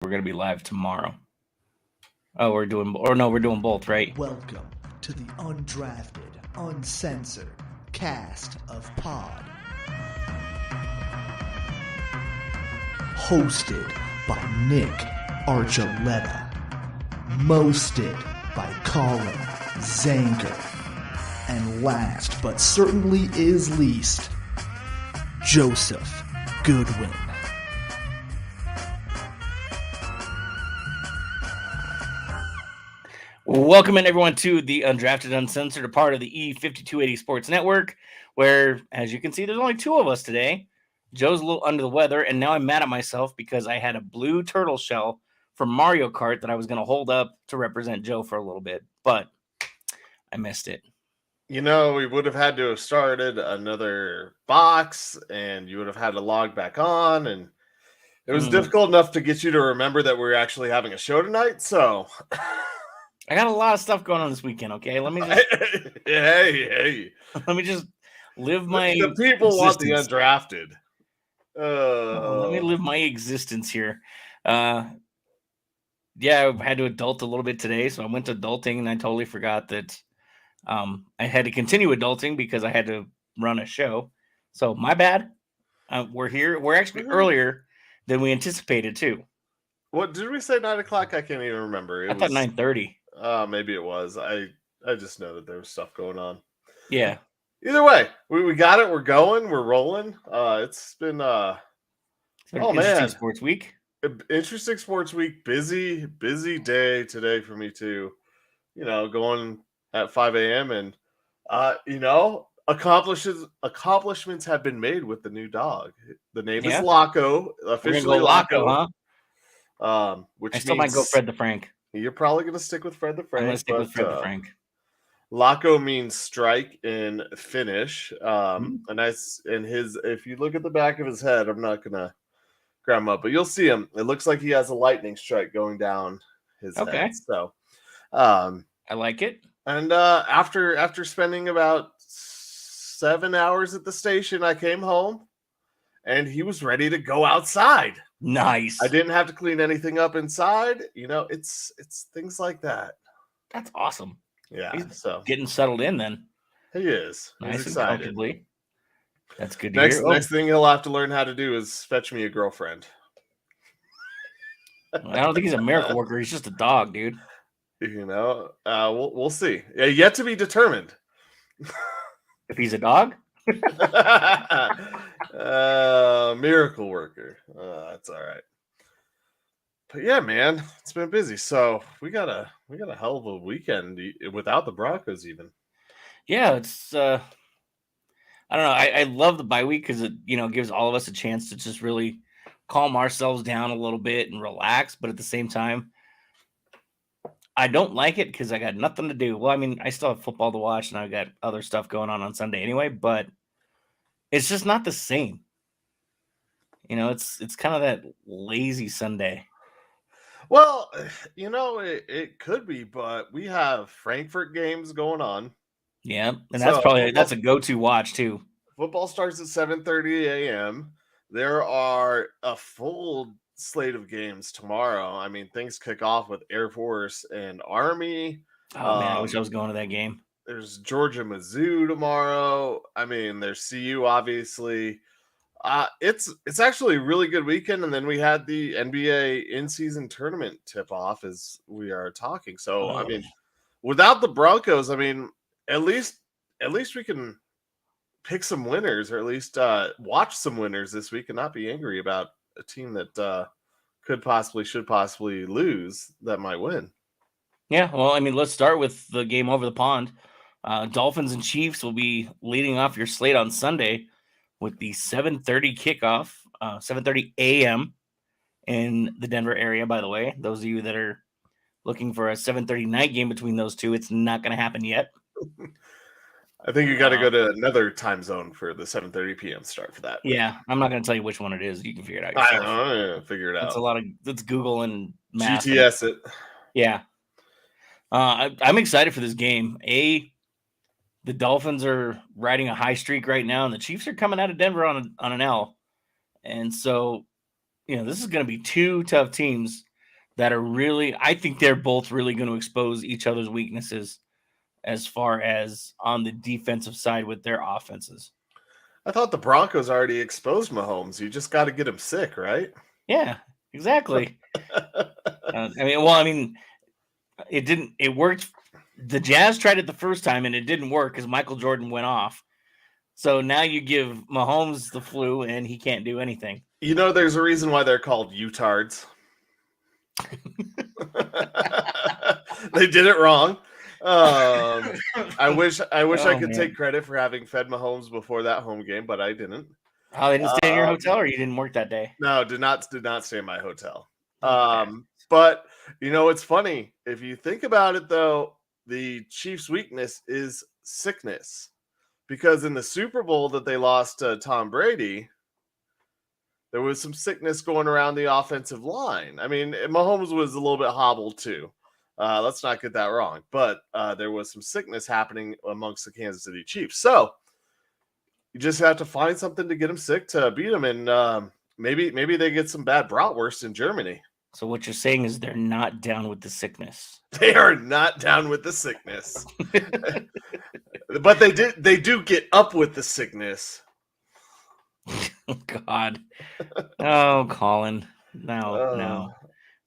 We're going to be live tomorrow. Oh, we're doing both, right? Welcome to the Undrafted Uncensored cast of Pod. Hosted by Nick Archuleta. Mosted by Collin Zanger. And last but certainly is least, Joseph Goodwin. Welcome in, everyone, to the Undrafted Uncensored, a part of the E5280 Sports Network, where, as you can see, there's only two of us today. Joe's a little under the weather, and now I'm mad at myself because I had a blue turtle shell from Mario Kart that I was going to hold up to represent Joe for a little bit, but I missed it. You know, we would have had to have started another box, and you would have had to log back on, and it was difficult enough to get you to remember that we're actually having a show tonight, so... I got a lot of stuff going on this weekend, okay? Let me just... hey. Let me just live my The people existence. want the undrafted. Let me live my existence here. Yeah, I had to adult a little bit today, so I went to adulting, and I totally forgot that I had to continue adulting because I had to run a show. So my bad. We're here. We're actually earlier than we anticipated, too. What did we say? 9 o'clock? I can't even remember. I thought 9:30. Maybe it was. I just know that there was stuff going on. Yeah. Either way, we got it. We're going. We're rolling. It's been interesting sports week. Interesting sports week. Busy day today for me too. You know, going at 5 a.m. and accomplishments have been made with the new dog. The name is Laco. Officially Laco, huh? Which I still might go Fred the Frank. You're probably going to stick with Fred the Frank. I'm going to stick with Fred the Frank. Laco means strike in Finnish. And if you look at the back of his head, I'm not going to grab him up, but you'll see him. It looks like he has a lightning strike going down his head. So, I like it. And after spending about 7 hours at the station, I came home and he was ready to go outside. Nice. I didn't have to clean anything up inside. You know, it's things like that. That's awesome. Yeah. He's getting settled in then. He is. Nice. He's excited. That's good to hear. Next thing he'll have to learn how to do is fetch me a girlfriend. I don't think he's a miracle worker. He's just a dog, dude. You know, we'll see. Yeah, yet to be determined. If he's a dog? Miracle worker. That's all right. But yeah, man, it's been busy. So we got a hell of a weekend without the Broncos even. Yeah, it's I don't know. I love the bye week because it gives all of us a chance to just really calm ourselves down a little bit and relax. But at the same time, I don't like it because I got nothing to do. Well, I mean, I still have football to watch and I've got other stuff going on Sunday anyway, but it's just not the same. You know, it's kind of that lazy Sunday. Well, you know, it could be, but we have Frankfurt games going on. Yeah, and that's a go-to watch too. Football starts at 7:30 a.m. There are a full slate of games tomorrow. I mean, things kick off with Air Force and Army. Oh man, I wish I was going to that game. There's Georgia Mizzou tomorrow. I mean, there's CU obviously. It's actually a really good weekend, and then we had the NBA in-season tournament tip-off as we are talking. So I mean, without the Broncos, I mean, at least we can pick some winners, or at least watch some winners this week, and not be angry about a team that should possibly lose that might win. Yeah, well, I mean, let's start with the game over the pond. Dolphins and Chiefs will be leading off your slate on Sunday with the 7:30 kickoff, 7:30 a.m. in the Denver area, by the way. Those of you that are looking for a 7:30 night game between those two, it's not going to happen yet. I think you got to go to another time zone for the 7:30 p.m. start for that. Yeah, I'm not going to tell you which one it is. You can figure it out yourself. I know, yeah, figure it out. Let's Google and math. GTS it. Yeah. I'm excited for this game. The Dolphins are riding a high streak right now, and the Chiefs are coming out of Denver on an L. And so, this is going to be two tough teams that are really, I think they're both really going to expose each other's weaknesses as far as on the defensive side with their offenses. I thought the Broncos already exposed Mahomes. You just got to get him sick, right? Yeah, exactly. I mean, it didn't. It worked. The Jazz tried it the first time and it didn't work because Michael Jordan went off. So now you give Mahomes the flu and he can't do anything. You know, there's a reason why they're called Utards. They did it wrong. I wish I could take credit for having fed Mahomes before that home game, but I didn't. Oh, they didn't stay in your hotel, or you didn't work that day? No, did not stay in my hotel. Okay. But you know, it's funny if you think about it. Though the Chiefs' weakness is sickness, because in the Super Bowl that they lost to Tom Brady, there was some sickness going around the offensive line. I mean, Mahomes was a little bit hobbled too. Let's not get that wrong. But there was some sickness happening amongst the Kansas City Chiefs. So you just have to find something to get them sick to beat them. And maybe they get some bad bratwurst in Germany. So what you're saying is they're not down with the sickness. They are not down with the sickness. But they do get up with the sickness. God. Oh, Collin. No.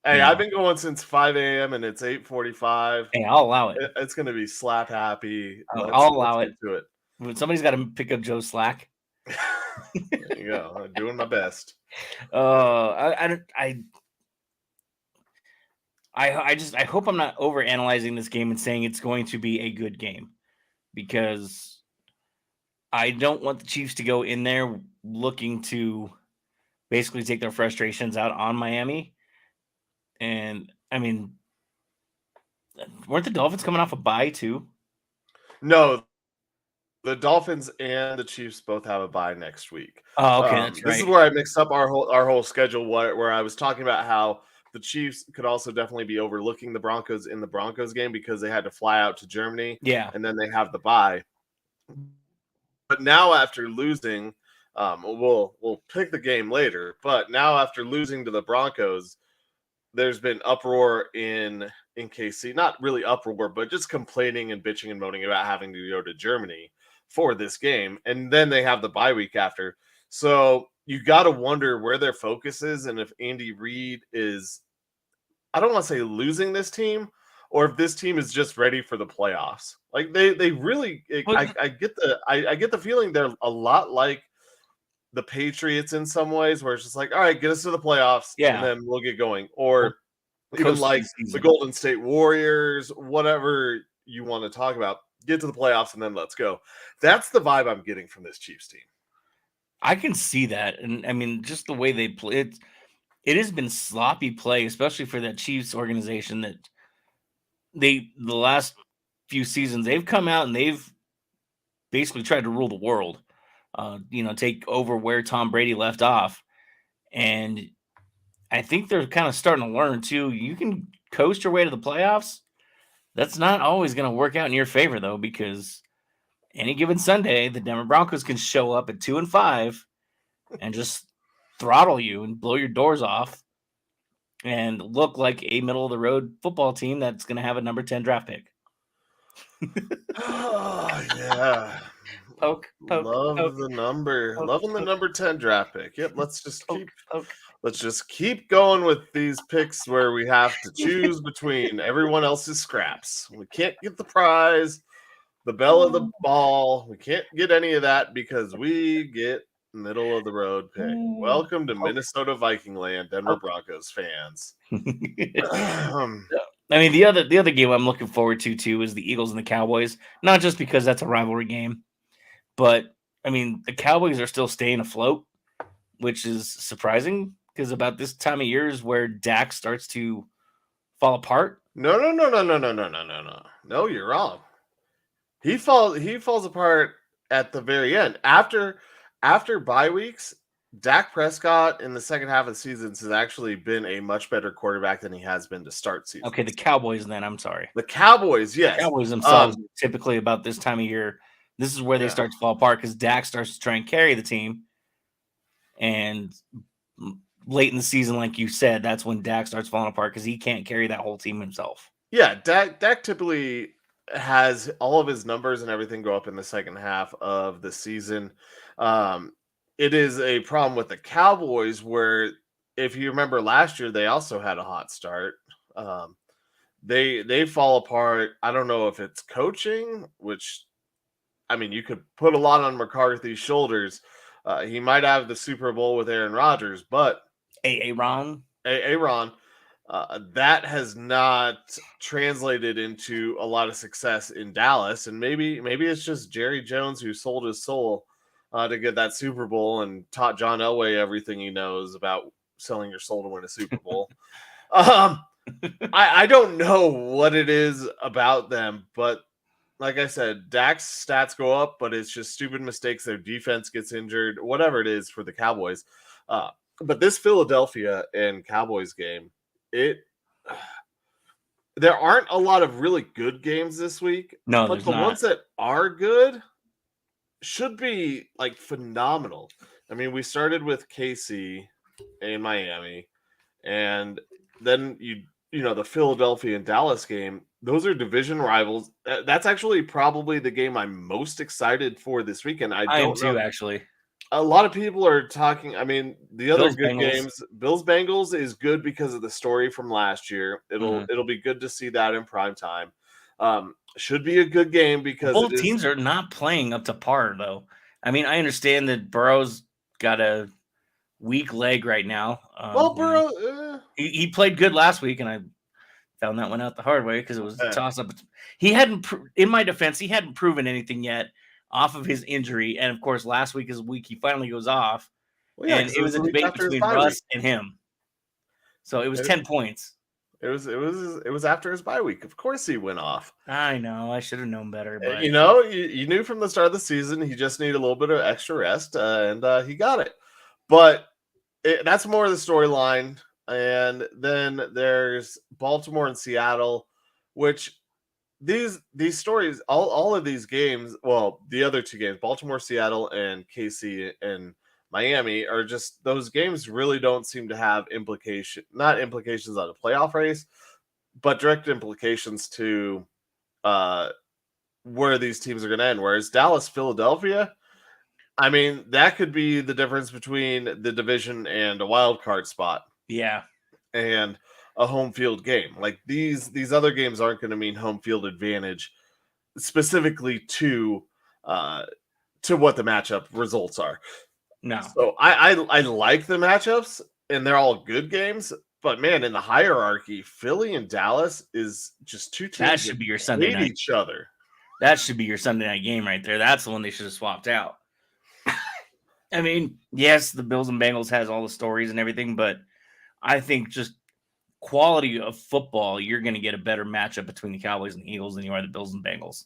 Hey, No. I've been going since 5 a.m. and it's 8:45. Hey, I'll allow it. It's going to be slap happy. I'll allow let's it. get to it. But somebody's got to pick up Joe Slack. There you go. I'm doing my best. I hope I'm not over analyzing this game and saying it's going to be a good game, because I don't want the Chiefs to go in there looking to basically take their frustrations out on Miami. And I mean, weren't the Dolphins coming off a bye too? No, the Dolphins and the Chiefs both have a bye next week. Oh, okay, that's right. This is where I mixed up our whole schedule, where I was talking about how the Chiefs could also definitely be overlooking the Broncos in the Broncos game because they had to fly out to Germany. Yeah. And then they have the bye. But now after losing, we'll pick the game later. But now after losing to the Broncos, there's been uproar in KC. Not really uproar, but just complaining and bitching and moaning about having to go to Germany for this game. And then they have the bye week after. So you got to wonder where their focus is and if Andy Reid is, I don't want to say losing this team, or if this team is just ready for the playoffs. Like they really, I get the feeling they're a lot like the Patriots in some ways, where it's just like, all right, get us to the playoffs, and then we'll get going. Or even like the Golden State Warriors, whatever you want to talk about, get to the playoffs and then let's go. That's the vibe I'm getting from this Chiefs team. I can see that. And I mean, just the way they play, it has been sloppy play, especially for that Chiefs organization, that the last few seasons they've come out and they've basically tried to rule the world, take over where Tom Brady left off. And I think they're kind of starting to learn too. You can coast your way to the playoffs. That's not always going to work out in your favor, though, because any given Sunday, the Denver Broncos can show up at 2-5 and just throttle you and blow your doors off and look like a middle of the road football team that's going to have a number 10 draft pick. Oh, yeah. Poke, Loving the number 10 draft pick. Yep, let's just keep going with these picks where we have to choose between everyone else's scraps. We can't get the prize, the bell of the ball. We can't get any of that because we get middle of the road pick. Welcome to Minnesota Viking land, Denver Broncos fans. I mean, the other game I'm looking forward to too is the Eagles and the Cowboys. Not just because that's a rivalry game, but I mean the Cowboys are still staying afloat, which is surprising because about this time of year is where Dak starts to fall apart. No. No, you're wrong. He falls apart at the very end. After bye weeks, Dak Prescott in the second half of the season has actually been a much better quarterback than he has been to start season. Okay, the Cowboys then, I'm sorry. The Cowboys, yes. The Cowboys themselves typically about this time of year, this is where they start to fall apart because Dak starts to try and carry the team. And late in the season, like you said, that's when Dak starts falling apart because he can't carry that whole team himself. Yeah, Dak typically has all of his numbers and everything go up in the second half of the season. Um, it is a problem with the Cowboys where, if you remember last year, they also had a hot start. Um, they fall apart. I don't know if it's coaching, which I mean, you could put a lot on McCarthy's shoulders. He might have the Super Bowl with Aaron Rodgers, but Aaron, Aaron, that has not translated into a lot of success in Dallas. And maybe it's just Jerry Jones who sold his soul to get that Super Bowl and taught John Elway everything he knows about selling your soul to win a Super Bowl. I don't know what it is about them, but like I said, Dak's stats go up, but it's just stupid mistakes. Their defense gets injured, whatever it is for the Cowboys. But this Philadelphia and Cowboys game, there aren't a lot of really good games this week. No, but there's the not. ones that are good should be like phenomenal. I mean, we started with KC in Miami, and then the Philadelphia and Dallas game. Those are division rivals. That's actually probably the game I'm most excited for this weekend. I am too, actually. A lot of people are talking. I mean, the other Bills, good Bengals. games, Bills Bengals is good because of the story from last year. It'll be good to see that in prime time. Should be a good game because both teams are not playing up to par, though. I mean, I understand that Burrow's got a weak leg right now. Well, Burrow, he played good last week, and I found that one out the hard way because it was a toss-up. He hadn't, in my defense, he hadn't proven anything yet off of his injury, and of course, last week is a week he finally goes off, and it was a debate between Russ and him. So it was 10 points. It was after his bye week. Of course, he went off. I know. I should have known better. But you knew from the start of the season he just needed a little bit of extra rest, and he got it. But that's more of the storyline. And then there's Baltimore and Seattle, which these stories, all of these games, well, the other two games, Baltimore, Seattle, and KC and Miami, are just those games really don't seem to have not implications on the playoff race, but direct implications to where these teams are going to end. Whereas Dallas, Philadelphia, I mean, that could be the difference between the division and a wild card spot. Yeah. And a home field game. Like these other games aren't going to mean home field advantage specifically to what the matchup results are. No. So I like the matchups, and they're all good games. But man, in the hierarchy, Philly and Dallas is just two teams that should be your Sunday night. Each other. That should be your Sunday night game right there. That's the one they should have swapped out. I mean, yes, the Bills and Bengals has all the stories and everything, but I think just quality of football, you're going to get a better matchup between the Cowboys and the Eagles than you are the Bills and Bengals.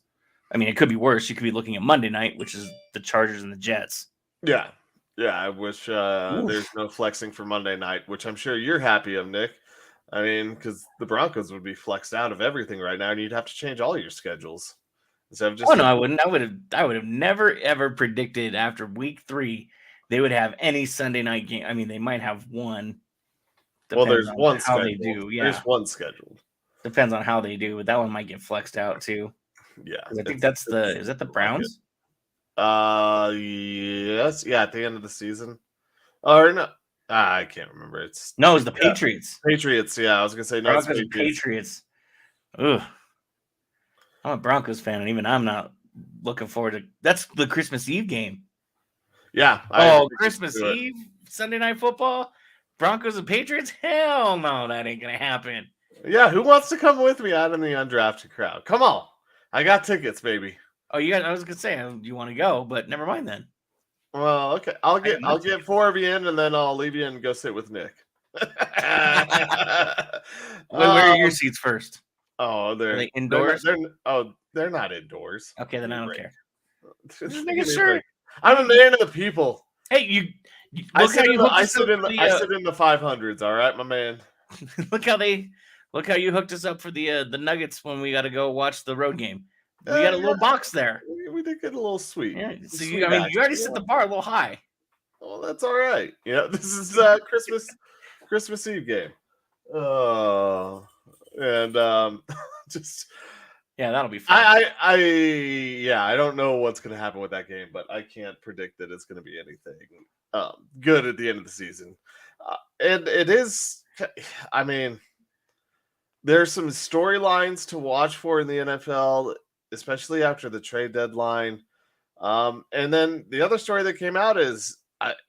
I mean, it could be worse. You could be looking at Monday night, which is the Chargers and the Jets. Yeah. I wish there's no flexing for Monday night, which I'm sure you're happy of, Nick. I mean, because the Broncos would be flexed out of everything right now, and you'd have to change all your schedules. Instead of just no, I wouldn't. I would have never, ever predicted after week 3 they would have any Sunday night game. I mean, they might have one. Well, there's one how scheduled. they do. Yeah, there's one scheduled. Depends on how they do, but that one might get flexed out too. Yeah, I think is that the Browns? Yes, yeah, at the end of the season, or no, I can't remember. It's the Patriots. Patriots, yeah, I was gonna say no. Broncos and Patriots. Ugh, I'm a Broncos fan, and even I'm not looking forward to. That's the Christmas Eve game. Yeah. Christmas Eve, Sunday Night Football, Broncos and Patriots? Hell no, that ain't going to happen. Yeah, who wants to come with me out in the undrafted crowd? Come on. I got tickets, baby. Oh, I was going to say, you want to go, but never mind then. Well, okay. I'll get 4 of you in, and then I'll leave you and go sit with Nick. Where are your seats first? Oh, are they indoors? They're not indoors. Okay, then I don't care. Just making sure. I'm a man of the people. Hey, I sit in the 500s. All right, my man. Look how you hooked us up for the Nuggets when we got to go watch the road game. We got a little box there. We did get a little sweet. Yeah, so you already set the bar a little high. Well, that's all right. This is Christmas Eve game. And just Yeah, that'll be fun. I don't know what's going to happen with that game, but I can't predict that it's going to be anything good at the end of the season. And it is, I mean, there's some storylines to watch for in the NFL, especially after the trade deadline. And then the other story that came out is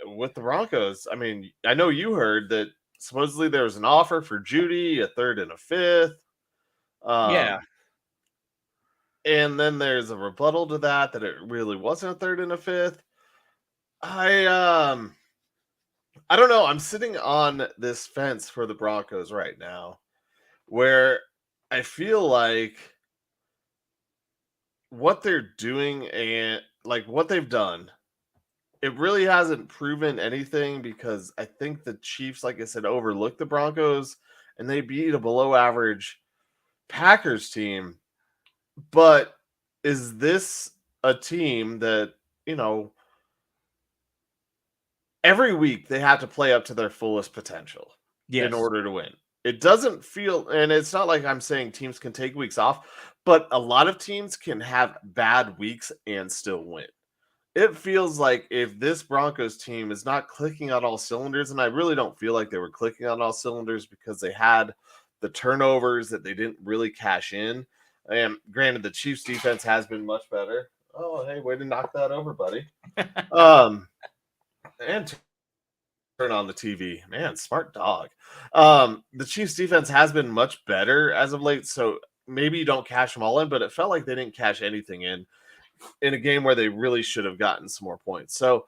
with the Broncos. I mean, I know you heard that supposedly there was an offer for Judy, a third and a fifth. Yeah. And then there's a rebuttal to that it really wasn't a third and a fifth. I don't know. I'm sitting on this fence for the Broncos right now, where I feel like what they're doing and like what they've done, it really hasn't proven anything because I think the Chiefs, like I said, overlooked the Broncos and they beat a below average Packers team. But is this a team that, every week they have to play up to their fullest potential in order to win? It doesn't feel, and it's not like I'm saying teams can take weeks off, but a lot of teams can have bad weeks and still win. It feels like if this Broncos team is not clicking on all cylinders, and I really don't feel like they were clicking on all cylinders because they had the turnovers that they didn't really cash in. And granted, the Chiefs defense has been much better. Oh, hey, way to knock that over, buddy. And turn on the TV. Man, smart dog. The Chiefs defense has been much better as of late, so maybe you don't cash them all in, but it felt like they didn't cash anything in a game where they really should have gotten some more points. So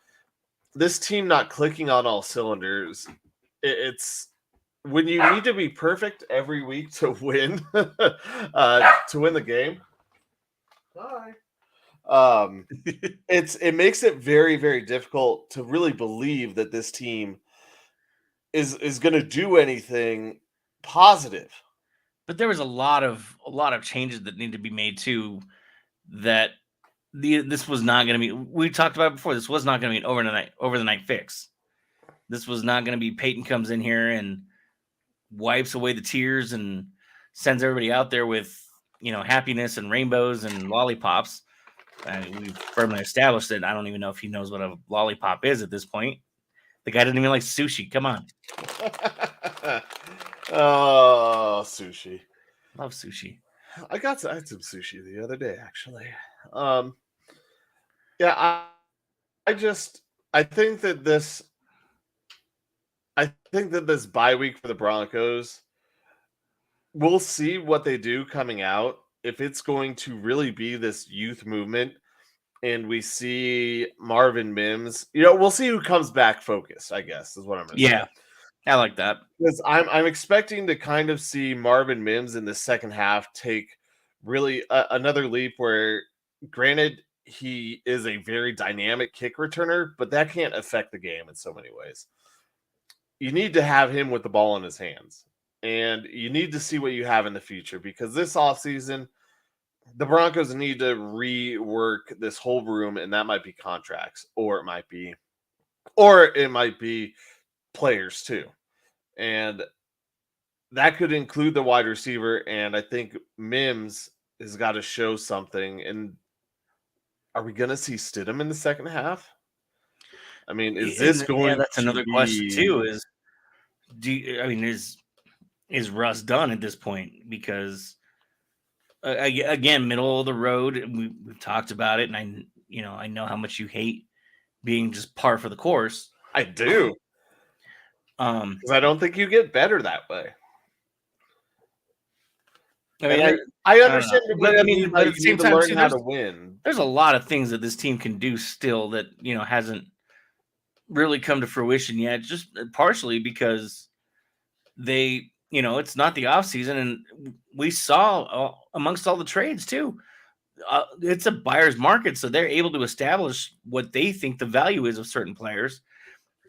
this team not clicking on all cylinders, it's when you need to be perfect every week to win the game. Hi. It makes it very, very difficult to really believe that this team is going to do anything positive. But there was a lot of changes that need to be made too. That this was not going to be. We talked about it before. This was not going to be an over the night fix. This was not going to be Peyton comes in here and wipes away the tears and sends everybody out there with happiness and rainbows and lollipops. We've firmly established that. I don't even know if he knows what a lollipop is at this point. The guy didn't even like sushi. Come on. Oh, sushi. Love sushi. I had some sushi the other day, actually. Yeah, I think that this bye week for the Broncos, we'll see what they do coming out. If it's going to really be this youth movement and we see Marvin Mims, we'll see who comes back focused, I guess, is what I'm going to say. Yeah, I like that. Because I'm expecting to kind of see Marvin Mims in the second half take really another leap where, granted, he is a very dynamic kick returner, but that can't affect the game in so many ways. You need to have him with the ball in his hands. And you need to see what you have in the future because this offseason, the Broncos need to rework this whole room, and that might be contracts, or it might be players too. And that could include the wide receiver, and I think Mims has got to show something. And are we going to see Stidham in the second half? I mean, is this going that's to another be... question too, is Russ done at this point? Because again, middle of the road, we've talked about it, and I know how much you hate being just par for the course. I do. Because I don't think you get better that way. I understand, but at the same time, learn how to win. There's a lot of things that this team can do still that hasn't really come to fruition yet. Just partially because they, it's not the off season, and we saw amongst all the trades too. It's a buyer's market, so they're able to establish what they think the value is of certain players.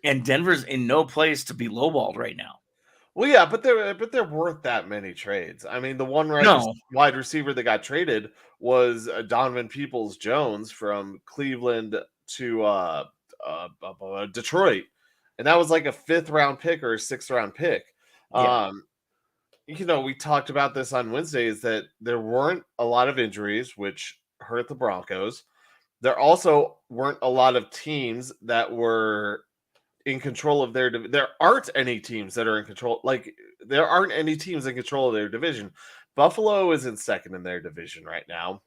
And Denver's in no place to be lowballed right now. Well, yeah, but they're worth that many trades. I mean, the one wide receiver that got traded was Donovan Peoples-Jones from Cleveland to Detroit, and that was like a 5th-round pick or a 6th-round pick. Yeah. We talked about this on Wednesday, is that there weren't a lot of injuries, which hurt the Broncos. There also weren't a lot of teams that were in control of there aren't any teams that are in control. Like, there aren't any teams in control of their division. Buffalo is in second in their division right now.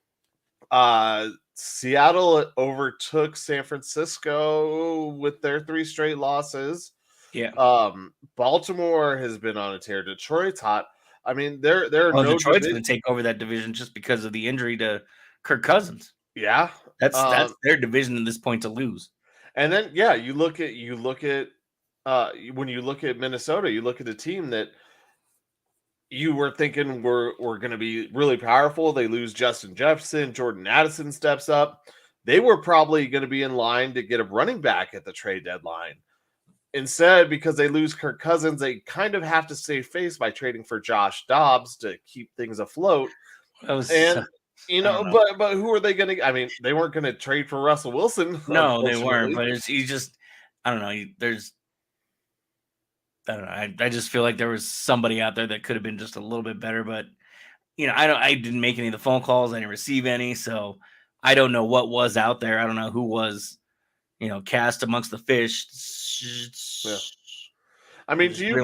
Seattle overtook San Francisco with their 3 straight losses. Yeah. Baltimore has been on a tear. Detroit's hot. I mean, there are Well, no Detroit's going to take over that division just because of the injury to Kirk Cousins. Yeah. That's their division at this point to lose. And then you look at when you look at Minnesota, you look at a team that you were thinking were going to be really powerful. They lose Justin Jefferson, Jordan Addison steps up. They were probably going to be in line to get a running back at the trade deadline. Instead, because they lose Kirk Cousins, they kind of have to save face by trading for Josh Dobbs to keep things afloat. But who are they going to? I mean, they weren't going to trade for Russell Wilson. No, they weren't. But I don't know. I don't know. I just feel like there was somebody out there that could have been just a little bit better. But I didn't make any of the phone calls. I didn't receive any, so I don't know what was out there. I don't know who was, cast amongst the fish. Yeah. I mean, do you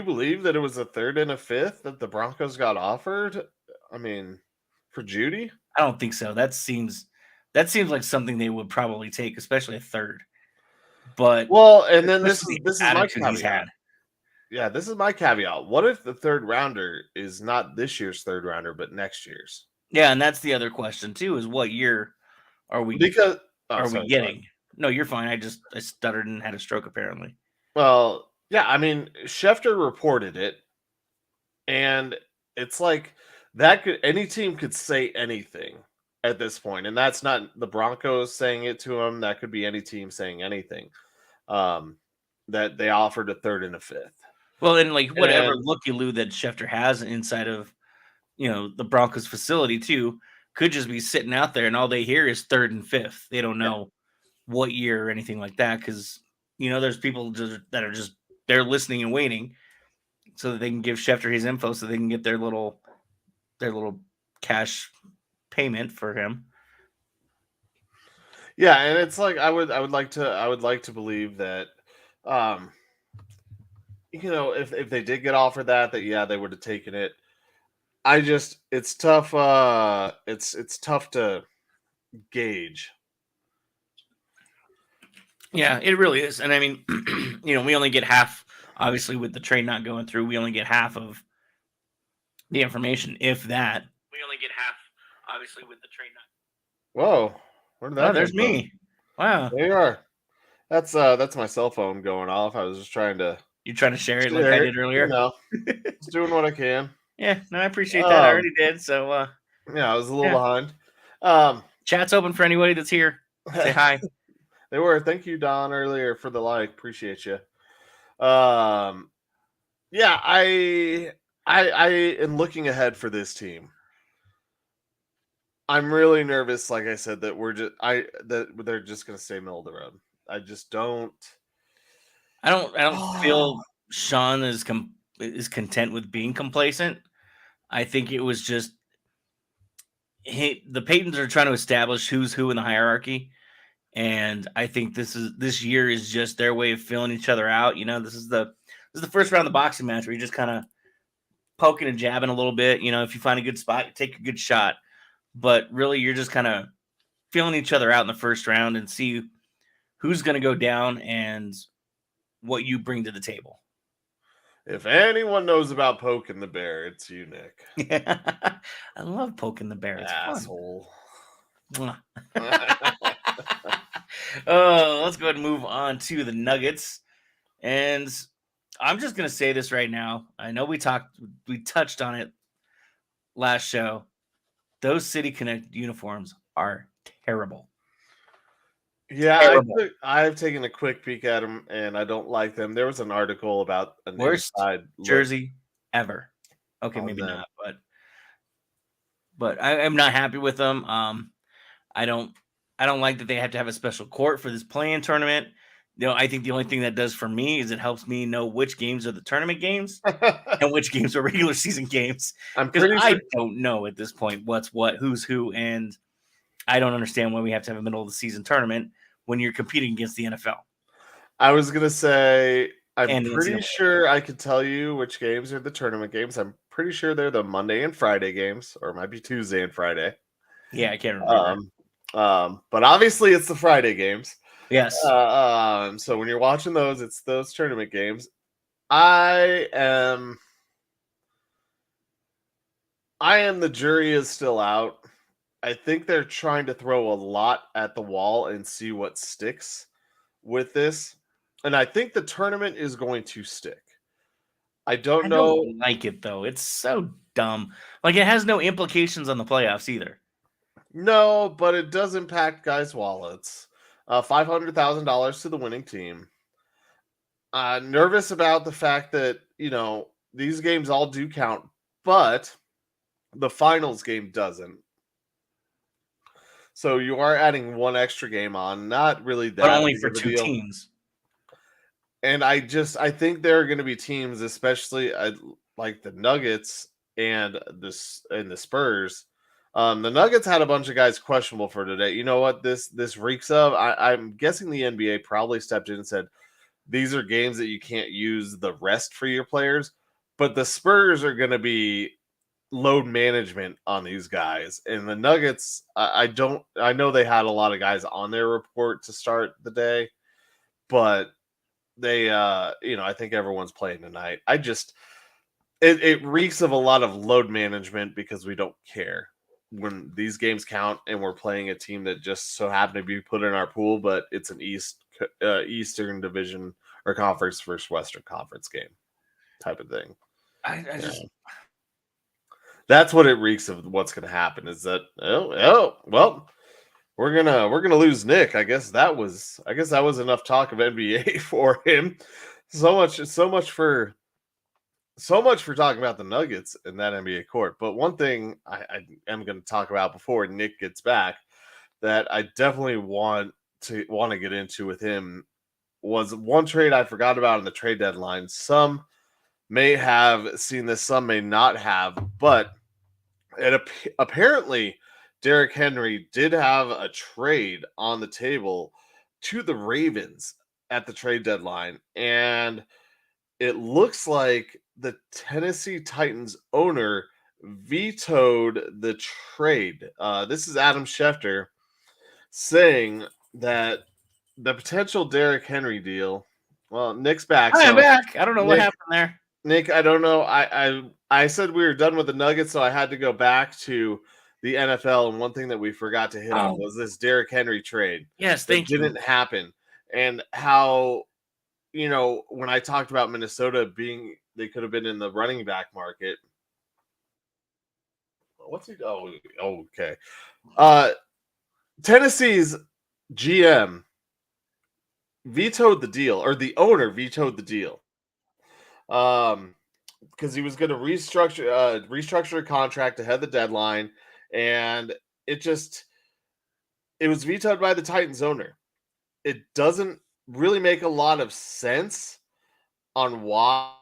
believe that it was a 3rd and a 5th that the Broncos got offered? I mean, for Judy? I don't think so. That seems like something they would probably take, especially a 3rd. But and then this is my caveat. Yeah, this is my caveat. What if the 3rd rounder is not this year's 3rd rounder, but next year's? Yeah, and that's the other question too: is what year are we? Because we getting? No, you're fine. I stuttered and had a stroke apparently. Well, yeah, I mean, Schefter reported it, and it's like any team could say anything at this point, and that's not the Broncos saying it to him. That could be any team saying anything. That they offered a 3rd and a 5th. Well, and whatever looky-loo that Schefter has inside of the Broncos facility too could just be sitting out there, and all they hear is 3rd and 5th. They don't know what year or anything like that, because there's people that are just they're listening and waiting so that they can give Schefter his info so they can get their little cash payment for him. Yeah, and it's like I would like to believe that if they did get offered that they would have taken it. It's tough it's tough to gauge. Yeah, it really is. And I mean, we only get half, obviously, with the trade not going through, we only get half of the information, if that. We only get half, obviously, with the trade not. Whoa. Where did that there's come from? me. Wow. There you are. That's my cell phone going off. I was just trying to. You're trying to share it like I did earlier? Just doing what I can. Yeah, no, I appreciate that. I already did. So yeah, I was a little behind. Chat's open for anybody that's here. Say hi. They were. Thank you, Don, earlier for the like. Appreciate you. Yeah, I am looking ahead for this team. I'm really nervous, like I said, that they're just gonna stay middle of the road. I just don't. I don't feel Sean is content with being complacent. I think it was just the Paytons are trying to establish who's who in the hierarchy. And I think this year is just their way of filling each other out. This is the first round of the boxing match where you're just kind of poking and jabbing a little bit. If you find a good spot, you take a good shot. But really, you're just kind of feeling each other out in the first round and see who's going to go down and what you bring to the table. If anyone knows about poking the bear, it's you, Nick. Yeah, I love poking the bear. It's asshole. Fun. Let's go ahead and move on to the Nuggets. And I'm just going to say this right now. I know we touched on it last show. Those City Connect uniforms are terrible. Yeah, I've taken a quick peek at them, and I don't like them. There was an article about a worst jersey ever. Okay, maybe not, but I'm not happy with them. I don't like that they have to have a special court for this play-in tournament. I think the only thing that does for me is it helps me know which games are the tournament games and which games are regular season games. I'm Because pretty I sure. don't know at this point what's what, who's who, and I don't understand why we have to have a middle of the season tournament when you're competing against the NFL I was gonna say I'm and the pretty NCAA. sure I could tell you which games are the tournament games. I'm pretty sure they're the Monday and Friday games, or it might be Tuesday and Friday. Yeah, I can't remember. But obviously it's the Friday games. Yes. So when you're watching those, it's those tournament games. I am the jury is still out. I think they're trying to throw a lot at the wall and see what sticks with this. And I think the tournament is going to stick. I don't I don't know. like it though. It's so dumb. Like it has no implications on the playoffs either. No, but it does impact guys' wallets. $500,000 to the winning team. Nervous about the fact that, these games all do count, but the finals game doesn't. So you are adding one extra game on, not really But that only big for of a two deal. teams. And I think there are going to be teams, especially like the Nuggets and the Spurs. The Nuggets had a bunch of guys questionable for today. You know what this reeks of? I'm guessing the NBA probably stepped in and said these are games that you can't use the rest for your players. But the Spurs are going to be load management on these guys, and the Nuggets. I don't. I know they had a lot of guys on their report to start the day, but they I think everyone's playing tonight. It reeks of a lot of load management because we don't care when these games count and we're playing a team that just so happened to be put in our pool, but it's an Eastern Division or conference versus Western Conference game type of thing. I just That's what it reeks of. What's going to happen is that well, we're gonna lose Nick. I guess that was enough talk of NBA for him. So much for talking about the Nuggets in that NBA court. But one thing I am going to talk about before Nick gets back that I definitely want to get into with him was one trade I forgot about in the trade deadline. Some may have seen this, some may not have, but apparently Derrick Henry did have a trade on the table to the Ravens at the trade deadline, and it looks like the Tennessee Titans owner vetoed the trade. This is Adam Schefter saying that the potential Derrick Henry deal. Well, Nick's back, I am so back. I don't know what Nick, happened there. Nick, I don't know. I said we were done with the Nuggets, so I had to go back to the NFL. And one thing that we forgot to hit on Oh, was this Derrick Henry trade yes, that thank you. didn't happen, and how when I talked about Minnesota being they could have been in the running back market. What's he? Oh, okay. Tennessee's GM vetoed the deal, or the owner vetoed the deal. Because he was going to restructure a contract ahead of the deadline, and it was vetoed by the Titans owner. It doesn't really make a lot of sense on why,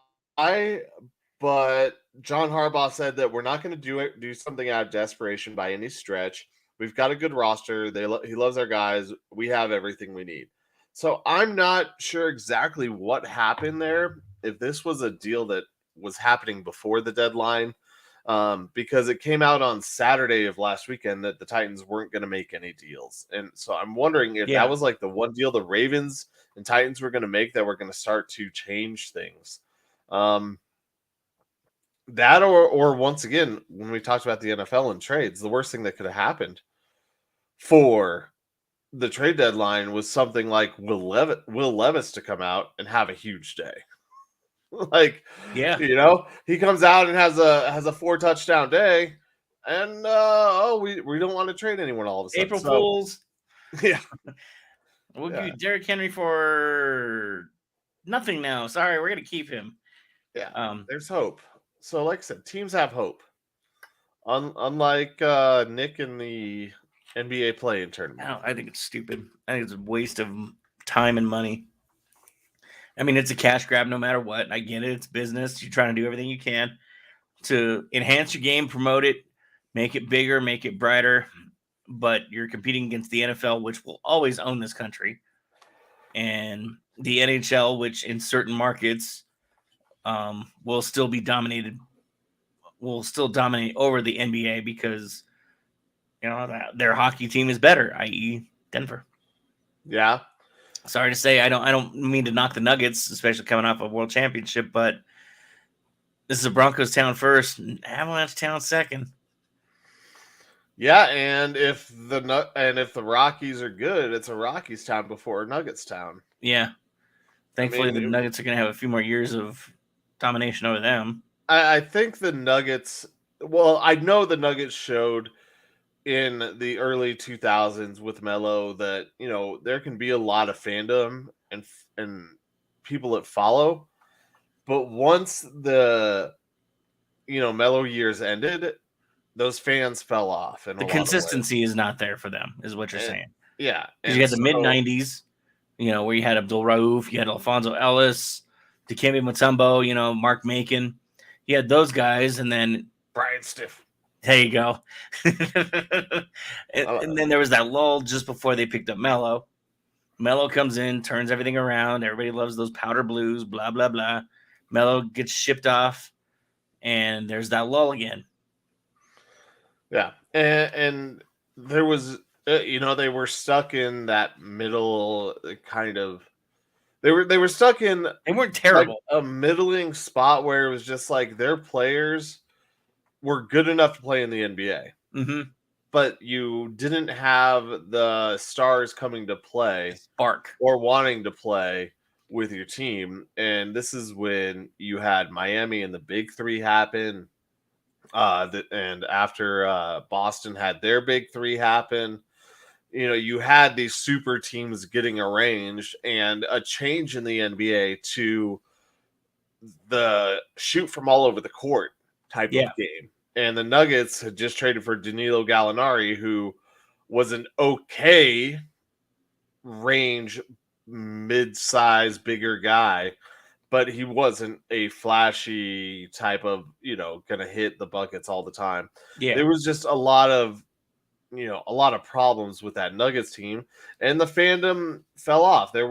but John Harbaugh said that we're not going to do something out of desperation by any stretch. We've got a good roster. He loves our guys. We have everything we need. So I'm not sure exactly what happened there. If this was a deal that was happening before the deadline, because it came out on Saturday of last weekend that the Titans weren't going to make any deals, and so I'm wondering if that Yeah. was like the one deal the Ravens and Titans were going to make that were going to start to change things. Um, that or once again, when we talked about the NFL and trades, the worst thing that could have happened for the trade deadline was something like Will Levis to come out and have a huge day. Like, Yeah. he comes out and has a 4 touchdown day, and we don't want to trade anyone all of a sudden. April So Fools. yeah, We'll give yeah, you Derrick Henry for nothing now. Sorry, we're gonna keep him. yeah. There's hope. So like I said, teams have hope. Unlike Nick in the NBA play-in tournament. I think it's stupid. I think it's a waste of time and money. I mean, it's a cash grab no matter what. I get it. It's business. You're trying to do everything you can to enhance your game, promote it, make it bigger, make it brighter. But you're competing against the NFL, which will always own this country, and the NHL, which in certain markets will still dominate over the NBA because their hockey team is better, i.e., Denver. Yeah. Sorry to say, I don't mean to knock the Nuggets, especially coming off a world championship, but this is a Broncos town first, and Avalanche town second. Yeah, and if the Rockies are good, it's a Rockies town before a Nuggets town. Yeah. Thankfully, the Nuggets are going to have a few more years of domination over them. I think the Nuggets. Well, I know the Nuggets showed in the early 2000s with Melo that there can be a lot of fandom and people that follow, but once the Melo years ended, those fans fell off, and the consistency is not there for them, is what you're saying. Yeah, because you had the mid '90s, where you had Abdul Rauf, you had Alfonso Ellis, Dikembe Mutombo, Mark Macon. You had those guys, and then Brian Stiff. There you go. and then there was that lull just before they picked up Melo. Melo comes in, turns everything around. Everybody loves those powder blues, blah, blah, blah. Melo gets shipped off, and there's that lull again. Yeah, and there was, they were stuck in that middle kind of. They were stuck in. They weren't terrible. Like a middling spot where it was just like their players were good enough to play in the NBA, but you didn't have the stars coming to play, spark, or wanting to play with your team. And this is when you had Miami and the Big Three happen. And after Boston had their Big Three happen, you had these super teams getting arranged, and a change in the NBA to the shoot from all over the court type of game. And the Nuggets had just traded for Danilo Gallinari, who was an okay range, mid-size, bigger guy, but he wasn't a flashy type of, gonna hit the buckets all the time. Yeah. There was just a lot of problems with that Nuggets team, and the fandom fell off. There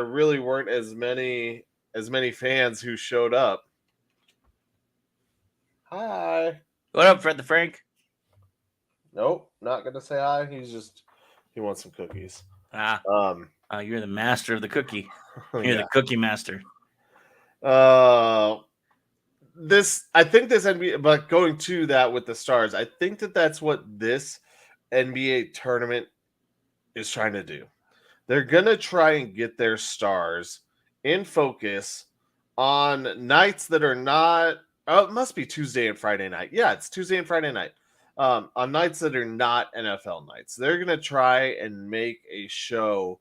really weren't as many fans who showed up. Hi. What up, Fred the Frank? Nope, not gonna say hi. He wants some cookies. You're the master of the cookie. You're the cookie master. I think this NBA, but going to that with the stars, I think that's what this NBA tournament is trying to do. They're gonna try and get their stars in focus on nights that are not. Oh, it must be Tuesday and Friday night. Yeah, it's Tuesday and Friday night. On nights that are not NFL nights, they're gonna try and make a show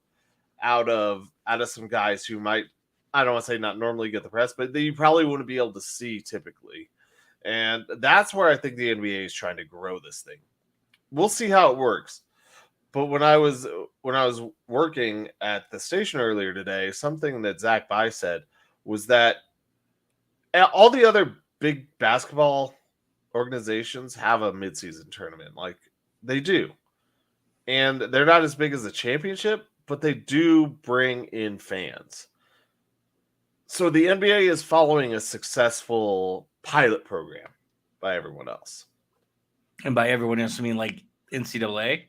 out of some guys who might, I don't want to say not normally get the press, but you probably wouldn't be able to see typically. And that's where I think the NBA is trying to grow this thing. We'll see how it works. But when I was working at the station earlier today, something that Zach Bai said was that all the other big basketball organizations have a midseason tournament. Like, they do. And they're not as big as the championship, but they do bring in fans. So the NBA is following a successful pilot program by everyone else. And by everyone else, I mean like NCAA?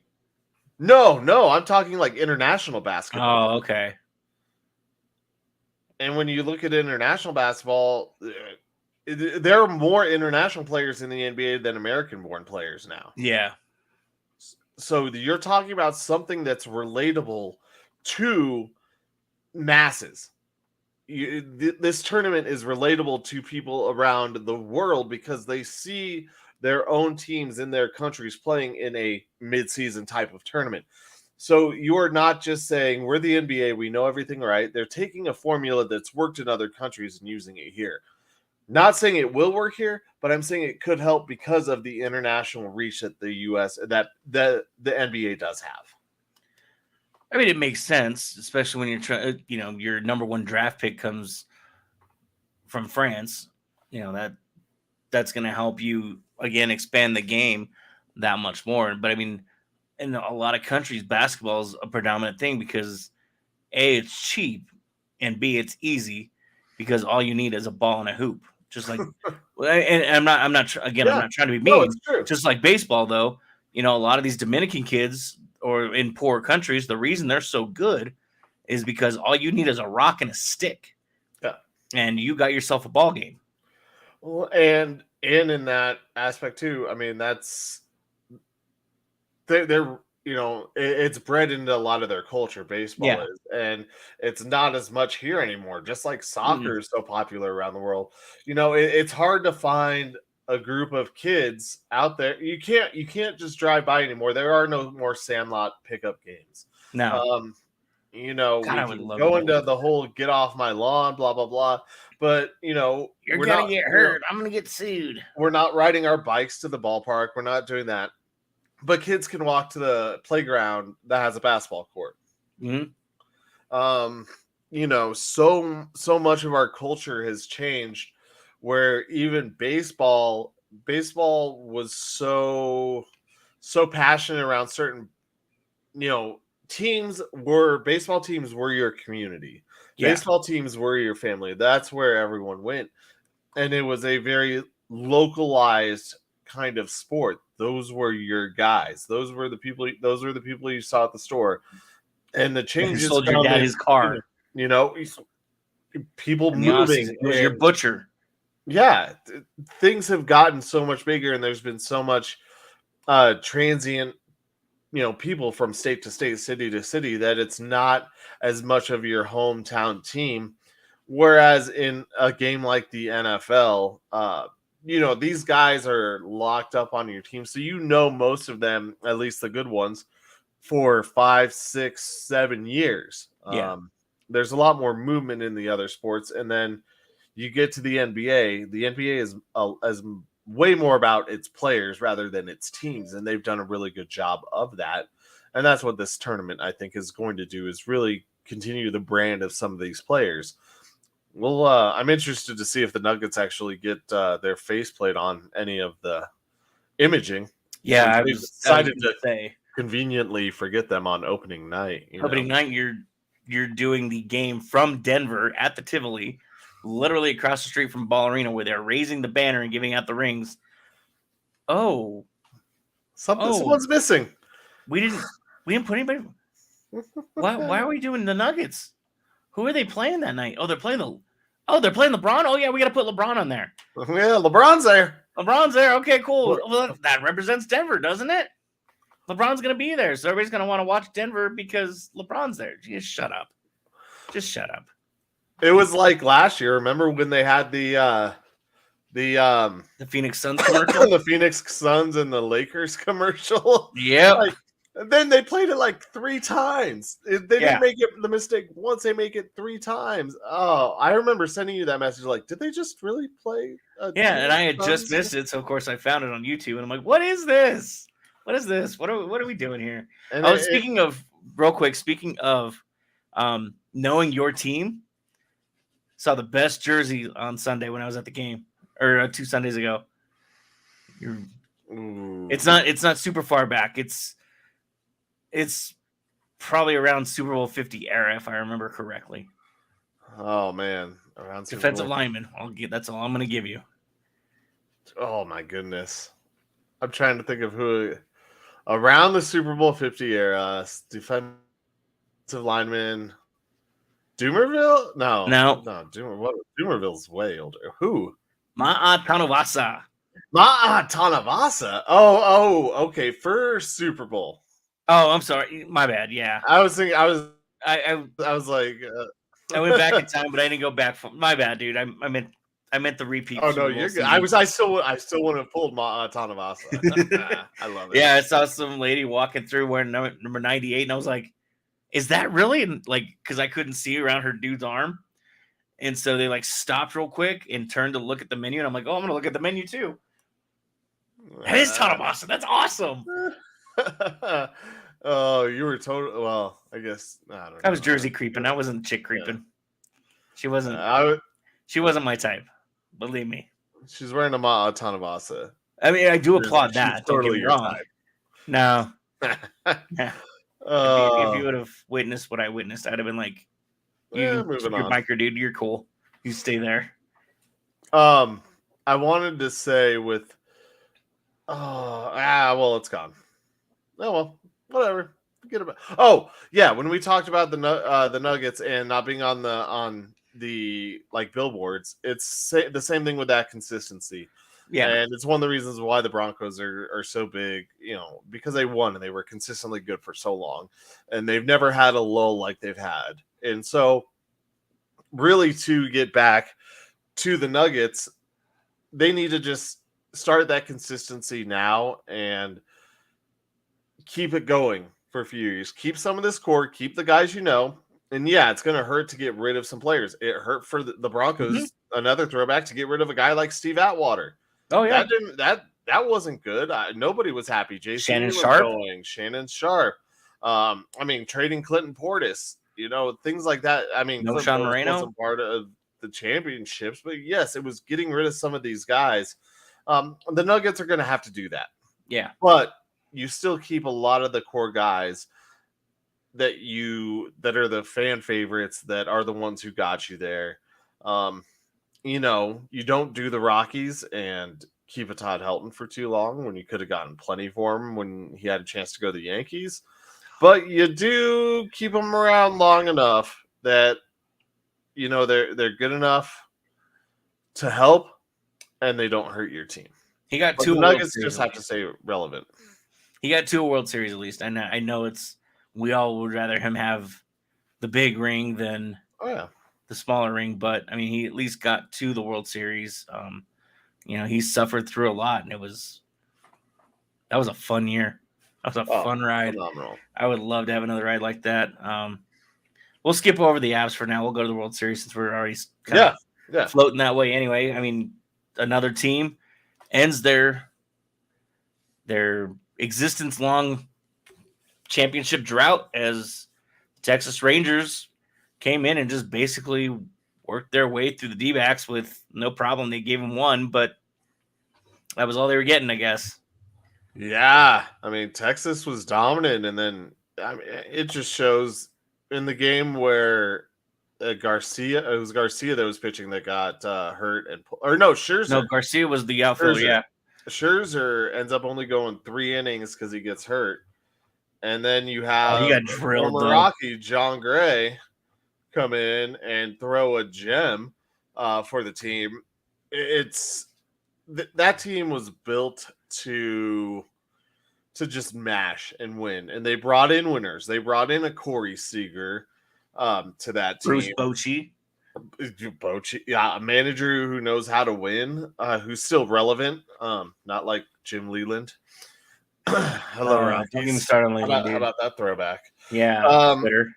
No, I'm talking like international basketball. Oh, okay. And when you look at international basketball, there are more international players in the NBA than American-born players now. Yeah. So you're talking about something that's relatable to masses. This tournament is relatable to people around the world because they see their own teams in their countries playing in a mid-season type of tournament. So you're not just saying, we're the NBA, we know everything right. They're taking a formula that's worked in other countries and using it here. Not saying it will work here, but I'm saying it could help because of the international reach that the U.S. that the NBA does have. I mean, it makes sense, especially when you're trying. Your number one draft pick comes from France. That's going to help you again expand the game that much more. But I mean, in a lot of countries, basketball is a predominant thing because A, it's cheap, and B, it's easy because all you need is a ball and a hoop. Just like, and I'm not again, I'm Yeah. not trying to be No, mean. it's true. Just like baseball, though, a lot of these Dominican kids or in poor countries, the reason they're so good is because all you need is a rock and a stick, Yeah. and you got yourself a ball game. Well, and in that aspect too, I mean, that's they're it's bred into a lot of their culture. Baseball Yeah. is, and it's not as much here anymore. Just like soccer is so popular around the world, it's hard to find a group of kids out there. You can't just drive by anymore. There are no more Sandlot pickup games. No, We I would can love go to into the whole get off my lawn, blah blah blah. But You're we're gonna not get hurt. I'm gonna get sued. we're not riding our bikes to the ballpark. We're not doing that. But kids can walk to the playground that has a basketball court. Mhm. So much of our culture has changed where even baseball was so passionate around certain, baseball teams were your community. Yeah. Baseball teams were your family. That's where everyone went. And it was a very localized kind of sport. Those were your guys. Those were the people you saw at the store. And the You changes sold your dad his car. People In the moving. it was your butcher. Yeah, things have gotten so much bigger, and there's been so much transient, people from state to state, city to city, that it's not as much of your hometown team. Whereas in a game like the NFL, these guys are locked up on your team, so most of them, at least the good ones, for 5, 6, 7 years. Yeah. There's a lot more movement in the other sports, and then you get to the NBA. The NBA is way more about its players rather than its teams, and they've done a really good job of that. And that's what this tournament, I think, is going to do, is really continue the brand of some of these players. Well, I'm interested to see if the Nuggets actually get their faceplate on any of the imaging. Yeah, I They've was decided to to say conveniently forget them on opening night. opening night. You're doing the game from Denver at the Tivoli, literally across the street from Ball Arena, where they're raising the banner and giving out the rings. Oh, Someone's missing. We didn't put anybody. Why are we doing the Nuggets? Who are they playing that night? They're playing LeBron. Oh yeah, we got to put LeBron on there. Yeah, LeBron's there. Okay, cool. Well, that represents Denver, doesn't it? LeBron's gonna be there, so everybody's gonna want to watch Denver because LeBron's there. Just shut up. It was like last year. Remember when they had the Phoenix Suns commercial? The Phoenix Suns and the Lakers commercial? Yeah. Then they played it like 3 times. They didn't make it the mistake once. They make it 3 times. Oh, I remember sending you that message. Like, did they just really play? And I had just missed it, so of course I found it on YouTube, and I'm like, "What is this? What is this? What are we doing here?" And speaking of knowing your team, saw the best jersey on Sunday when I was at the game, or 2 Sundays ago. It's not super far back. It's probably around Super Bowl 50 era, if I remember correctly. Oh man, around defensive lineman. That's all I'm going to give you. Oh my goodness, I'm trying to think of who around the Super Bowl 50 era. Defensive lineman. Doomerville? No. Doomerville's way older. Who? Ma'a Tanavasa. Oh, okay. For Super Bowl. Oh, I'm sorry. My bad. Yeah. I was thinking. I was like. I went back in time, but I didn't go back. My bad, dude. I meant the repeat. Oh no, you're good. I still would have pulled Ma'a Tanavasa. I love it. Yeah, I saw some lady walking through wearing number 98, and I was like, "Is that really?" And because I couldn't see around her dude's arm, and so they stopped real quick and turned to look at the menu, and I'm like, "Oh, I'm gonna look at the menu too." That is Tanavasa. That's awesome. Oh, you were total. Well, I guess I don't know. I was Jersey creeping. I wasn't chick creeping. She wasn't. She wasn't my type. Believe me. She's wearing a Tanabasa. I mean, I do She's applaud that. Don't get totally me your wrong. No. type. If you would have witnessed what I witnessed, I'd have been like, "You keep moving your on. biker, dude. You're cool. You stay there." I wanted to say with. Well, it's gone. Oh well, whatever. Forget about. Oh yeah, when we talked about the Nuggets and not being on the like billboards, it's the same thing with that consistency. Yeah, and it's one of the reasons why the Broncos are so big. Because they won and they were consistently good for so long, and they've never had a lull like they've had. And so, really, to get back to the Nuggets, they need to just start that consistency now and keep it going for a few years. Keep some of this core, keep the guys and yeah, it's going to hurt to get rid of some players. It hurt for the Broncos, another throwback, to get rid of a guy like Steve Atwater. Oh yeah, that wasn't good. Nobody was happy. Shannon Sharp. Shannon Sharp. Trading Clinton Portis, things like that. No Clinton Sean Portis Moreno wasn't part of the championships, but yes, it was getting rid of some of these guys. The Nuggets are going to have to do that. Yeah, but you still keep a lot of the core guys that are the fan favorites, that are the ones who got you there. You don't do the Rockies and keep a Todd Helton for too long when you could have gotten plenty for him when he had a chance to go to the Yankees. But you do keep him around long enough that they're good enough to help and they don't hurt your team. He got two. The Nuggets just have to stay relevant. He got 2 World Series at least. And I know we all would rather him have the big ring than the smaller ring, but he at least got to the World Series. He suffered through a lot, and that was a fun year. That was a fun ride. Phenomenal. I would love to have another ride like that. We'll skip over the Avs for now. We'll go to the World Series since we're already floating that way anyway. Another team ends their existence-long championship drought as Texas Rangers came in and just basically worked their way through the D-backs with no problem. They gave them 1, but that was all they were getting, I guess. Yeah, Texas was dominant, and then it just shows in the game where Garcia, it was Garcia that was pitching that got hurt, Scherzer. No, Garcia was the outfielder. Yeah, Scherzer ends up only going 3 innings because he gets hurt, and then you have he got drilled. Former Rocky John Gray come in and throw a gem for the team. That team was built to just mash and win, and they brought in winners. They brought in a Corey Seager to that team. Bruce Bochy, a manager who knows how to win, who's still relevant, not like Jim Leland. Hello, Rocky. Don't even start on Leland. How about that throwback? Yeah, bitter.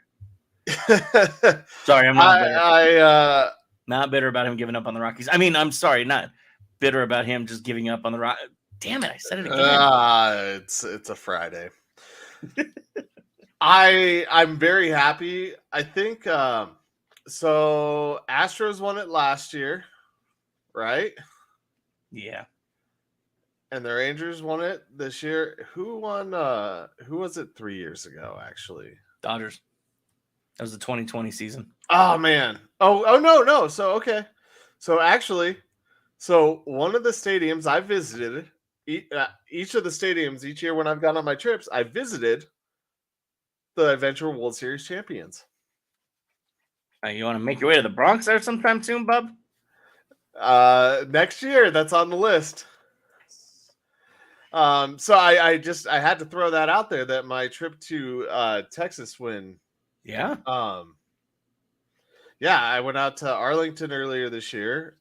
Sorry, I'm not bitter. Not bitter about him giving up on the Rockies. I'm sorry, not bitter about him just giving up on the Rockies. Damn it, I said it again. It's a Friday. I'm very happy. I think so. Astros won it last year, right? Yeah. And the Rangers won it this year. Who won? Who was it 3 years ago? Actually, Dodgers. That was the 2020 season. Oh man. Oh no. So okay. So actually, one of the stadiums I visited, each of the stadiums each year when I've gone on my trips, I visited the eventual World Series champions. You want to make your way to the Bronx there sometime soon, bub? Next year, that's on the list. So I had to throw that out there, that my trip to Texas win. Yeah. I went out to Arlington earlier this year.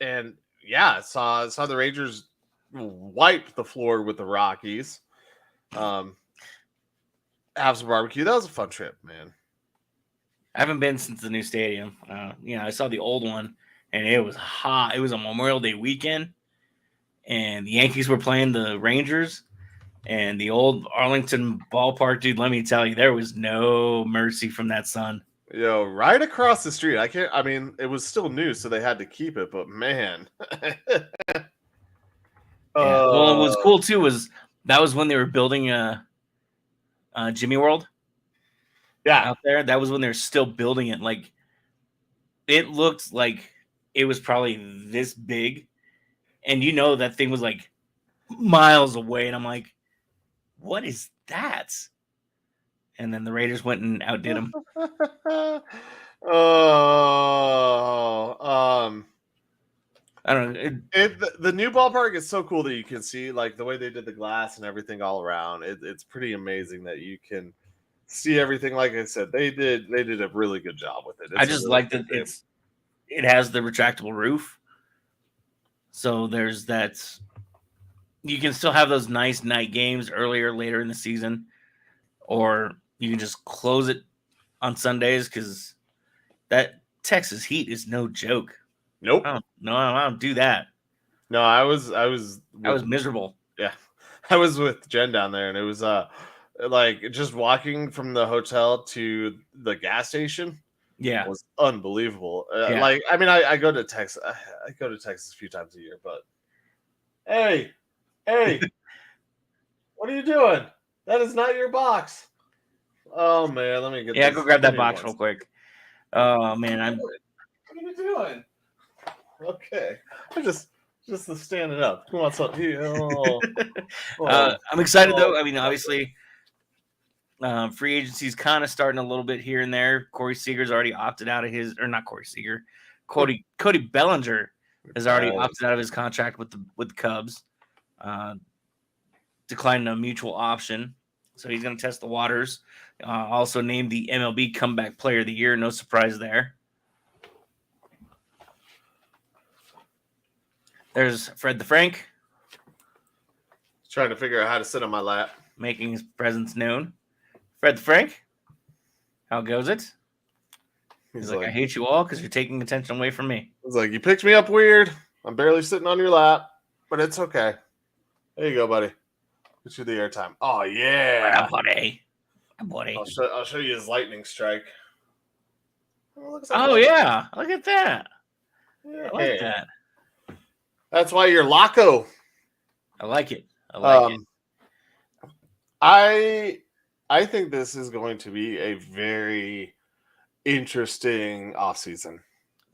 And yeah, saw the Rangers wipe the floor with the Rockies. Have some barbecue. That was a fun trip, man. I haven't been since the new stadium. I saw the old one, and it was hot. It was a Memorial Day weekend, and the Yankees were playing the Rangers, And the old Arlington ballpark, dude, let me tell you, there was no mercy from that sun. Yo, right across the street. I mean, it was still new, so they had to keep it, but man. Yeah. Well, it was cool too. That was when they were building Jimmy World Yeah. out there. That was when they were still building it. Like it looked like it was probably this big, and that thing was like miles away. And I'm like, what is that? And then the Raiders went and outdid them. I don't know. The new ballpark is so cool that you can see like the way they did the glass and everything all around. It's pretty amazing that you can see everything. Like I said, they did a really good job with it. I just like that it has the retractable roof, so there's that. You can still have those nice night games later in the season, or you can just close it on Sundays because that Texas heat is no joke. Nope. I don't do that. No, I was miserable. Yeah. I was with Jen down there, and it was like just walking from the hotel to the gas station. Yeah, was unbelievable. Yeah. Like, I mean, I go to Texas. I go to Texas a few times a year, but hey, what are you doing? That is not your box. Oh man, let me get. Yeah, go grab that box real quick. Oh man, What are you doing? Okay, I'm just standing up. Who wants something? I'm excited though. I mean, obviously, free agency's kind of starting a little bit here and there. Corey Seager's already opted out of not Corey Seager. Cody Bellinger has already opted out of his contract with the Cubs, declining a mutual option. So he's going to test the waters. Also named the MLB Comeback Player of the Year. No surprise there. There's Fred the Frank. Trying to figure out how to sit on my lap. Making his presence known. Fred the Frank, how goes it? He's like, I hate you all because you're taking attention away from me. He's like, you picked me up weird. I'm barely sitting on your lap, but it's okay. There you go, buddy. Get you the airtime. Oh, yeah. Buddy. I'll show you his lightning strike. Oh, yeah. Look at that. Yeah. I like that. That's why you're Loco. I like it. I think this is going to be a very interesting offseason.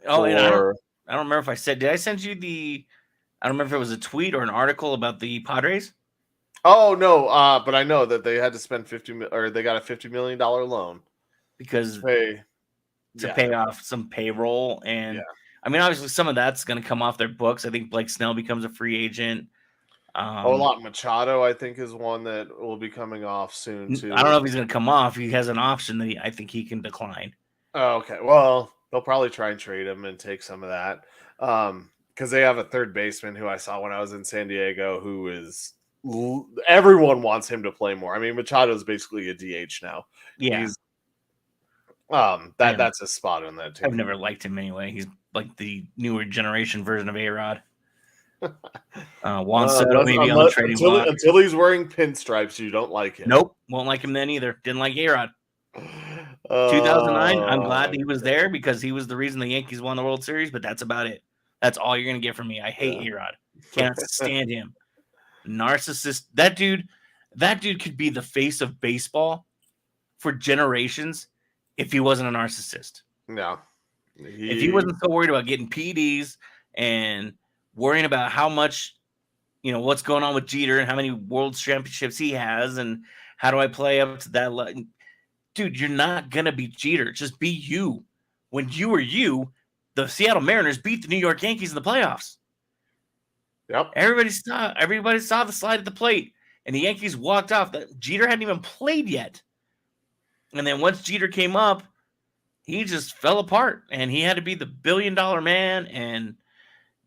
Oh, and I don't remember if I said, did I send you I don't remember if it was a tweet or an article about the Padres? Oh, no, but I know that they had to spend they got a $50 million loan. Because to pay off some payroll. And I mean, obviously some of that's going to come off their books. I think Blake Snell becomes a free agent. Machado, I think, is one that will be coming off soon too. I don't know if he's going to come off. He has an option that I think he can decline. Oh, okay. Well, they'll probably try and trade him and take some of that because they have a third baseman who I saw when I was in San Diego who is everyone wants him to play more. I mean, Machado's basically a DH now. Yeah. He's that's a spot on that team. I've never liked him anyway. He's like the newer generation version of A-Rod. Juan Soto maybe on the trading block. Until he's wearing pinstripes, you don't like him. Nope, won't like him then either. Didn't like A-Rod. 2009, I'm glad he was there because he was the reason the Yankees won the World Series, but that's about it. That's all you're going to get from me. I hate A-Rod. Cannot stand him. Narcissist. That dude could be the face of baseball for generations if he wasn't a narcissist. No. If he wasn't so worried about getting PEDs and worrying about how much, what's going on with Jeter and how many world championships he has and how do I play up to that level. Dude, you're not going to be Jeter. Just be you. When you were you, the Seattle Mariners beat the New York Yankees in the playoffs. Yep. Everybody saw the slide at the plate, and the Yankees walked off. Jeter hadn't even played yet. And then once Jeter came up, he just fell apart, and he had to be the billion-dollar man and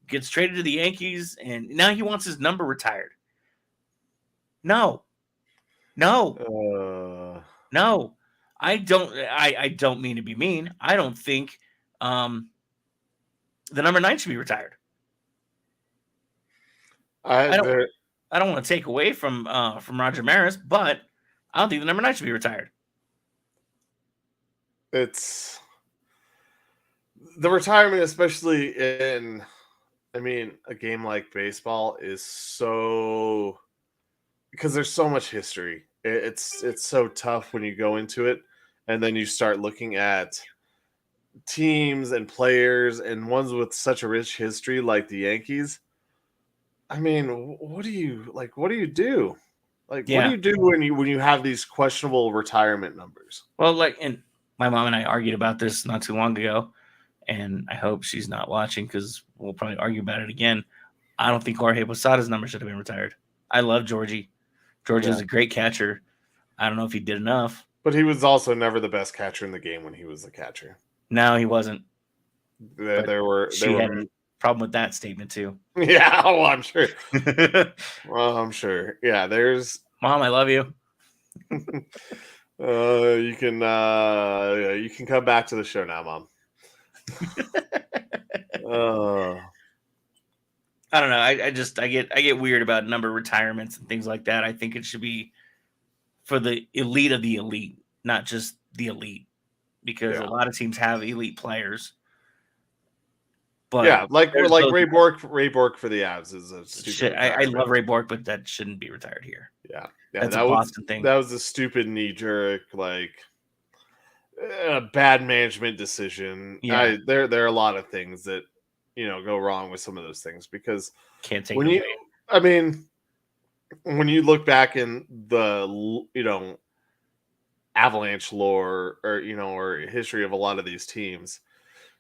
gets traded to the Yankees, and now he wants his number retired. No. I don't mean to be mean. I don't think the number 9 should be retired. I don't want to take away from Roger Maris, but I don't think the number 9 should be retired. It's the retirement, especially in, I mean, a game like baseball is so, because there's so much history. It's so tough when you go into it, and then you start looking at teams and players and ones with such a rich history like the Yankees. I mean, what do you like? What do you do? Like, what do Yeah. you do when you have these questionable retirement numbers? Well, like, and my mom and I argued about this not too long ago, and I hope she's not watching because we'll probably argue about it again. I don't think Jorge Posada's number should have been retired. I love Georgie. Georgie is Yeah. a great catcher. I don't know if he did enough. But he was also never the best catcher in the game when he was the catcher. No, he wasn't. There were She had a problem with that statement too. yeah, oh, I'm sure. Well, I'm sure. Yeah, there's Mom, I love you. you can come back to the show now, Mom. I don't know. I get weird about number retirements and things like that. I think it should be for the elite of the elite, not just the elite, because a lot of teams have elite players. But yeah, like Ray Bork for the Avs is a stupid. I love Ray Bork, but that shouldn't be retired here. Yeah, that's a Boston thing. That was a stupid knee jerk, like bad management decision. Yeah, there are a lot of things that go wrong with some of those things because can't take when it away. I mean, when you look back in the Avalanche lore or history of a lot of these teams,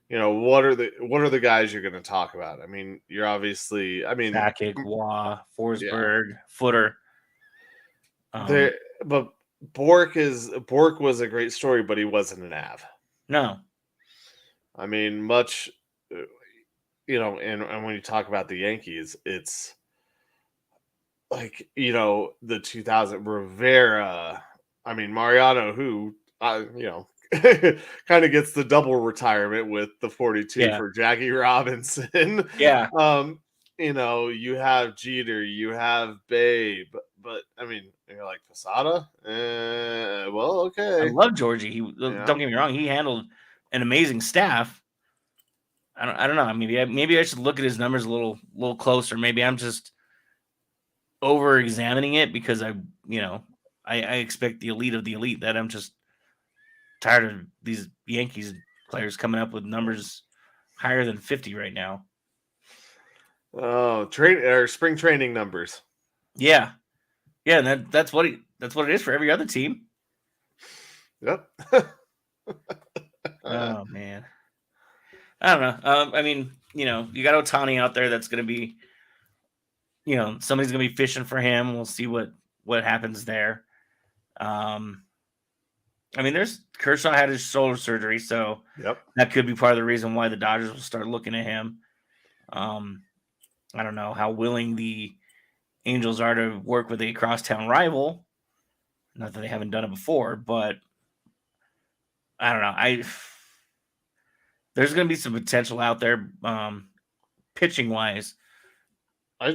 what are the guys you're going to talk about? I mean, you're obviously, Sakic, Waugh, Forsberg, Footer. But Bork was a great story, but he wasn't an Av. No. I mean, much, and when you talk about the Yankees, it's like, the 2000 Rivera, Mariano, who, kind of gets the double retirement with the 42 for Jackie Robinson. Yeah. You have Jeter, you have Babe, but you're like Posada. Well, okay. I love Georgie. Don't get me wrong, he handled an amazing staff. I don't know. Maybe I should look at his numbers a little closer. Maybe I'm just over examining it because I expect the elite of the elite. That I'm just tired of these Yankees players coming up with numbers higher than 50 right now. Oh, spring training numbers. Yeah, and that's what it is for every other team. Yep. Oh man, I don't know. You got Ohtani out there. That's going to be, somebody's going to be fishing for him. We'll see what happens there. There's Kershaw had his shoulder surgery, so that could be part of the reason why the Dodgers will start looking at him. I don't know how willing the Angels are to work with a crosstown rival. Not that they haven't done it before, but I don't know. There's going to be some potential out there, pitching wise. I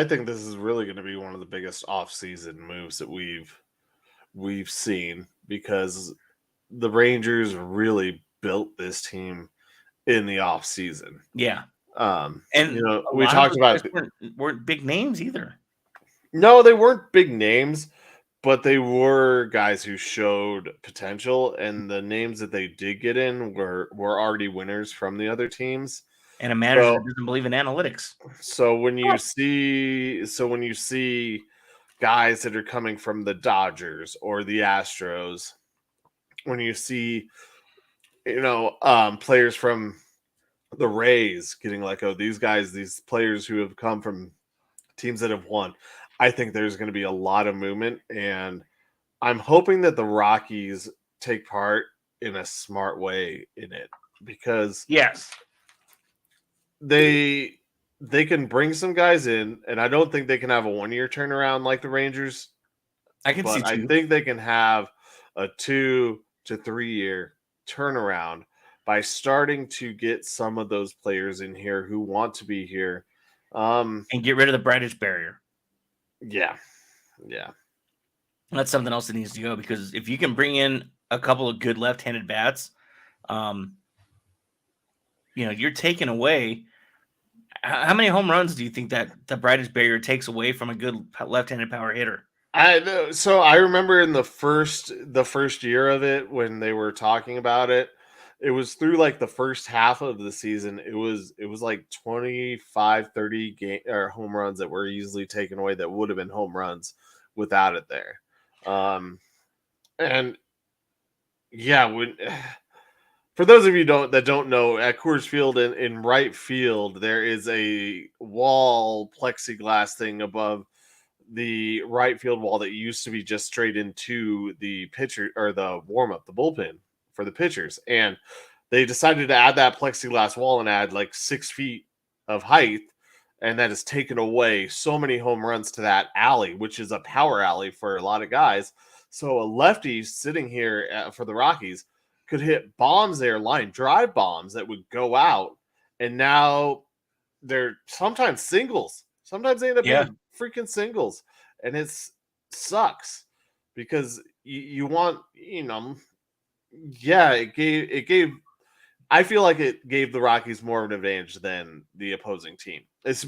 think this is really going to be one of the biggest off-season moves that we've seen because the Rangers really built this team in the off-season. Yeah. And we talked about weren't big names either. No, they weren't big names, but they were guys who showed potential, and the names that they did get in were already winners from the other teams. And a manager that doesn't believe in analytics. So when you see guys that are coming from the Dodgers or the Astros, when you see players from the Rays getting let go, these players who have come from teams that have won, I think there's going to be a lot of movement, and I'm hoping that the Rockies take part in a smart way in it because they can bring some guys in, and I don't think they can have a 1-year turnaround like the Rangers. I think they can have a 2 to 3 year turnaround by starting to get some of those players in here who want to be here, and get rid of the British barrier. Yeah. That's something else that needs to go, because if you can bring in a couple of good left-handed bats, you're taking away. How many home runs do you think that the brightest barrier takes away from a good left-handed power hitter? I know. So I remember in the first year of it, when they were talking about it, it was through like the first half of the season. It was like 25, 30 game or home runs that were easily taken away that would have been home runs without it there. And yeah, when for those of you that don't know, at Coors Field in right field, there is a wall plexiglass thing above the right field wall that used to be just straight into the pitcher or the warm up, the bullpen for the pitchers. And they decided to add that plexiglass wall and add like 6 feet of height. And that has taken away so many home runs to that alley, which is a power alley for a lot of guys. So a lefty sitting here for the Rockies could hit bombs there, line drive bombs that would go out. And now they're sometimes singles. Sometimes they end up being freaking singles. And it sucks because you want, it gave I feel like it gave the Rockies more of an advantage than the opposing team.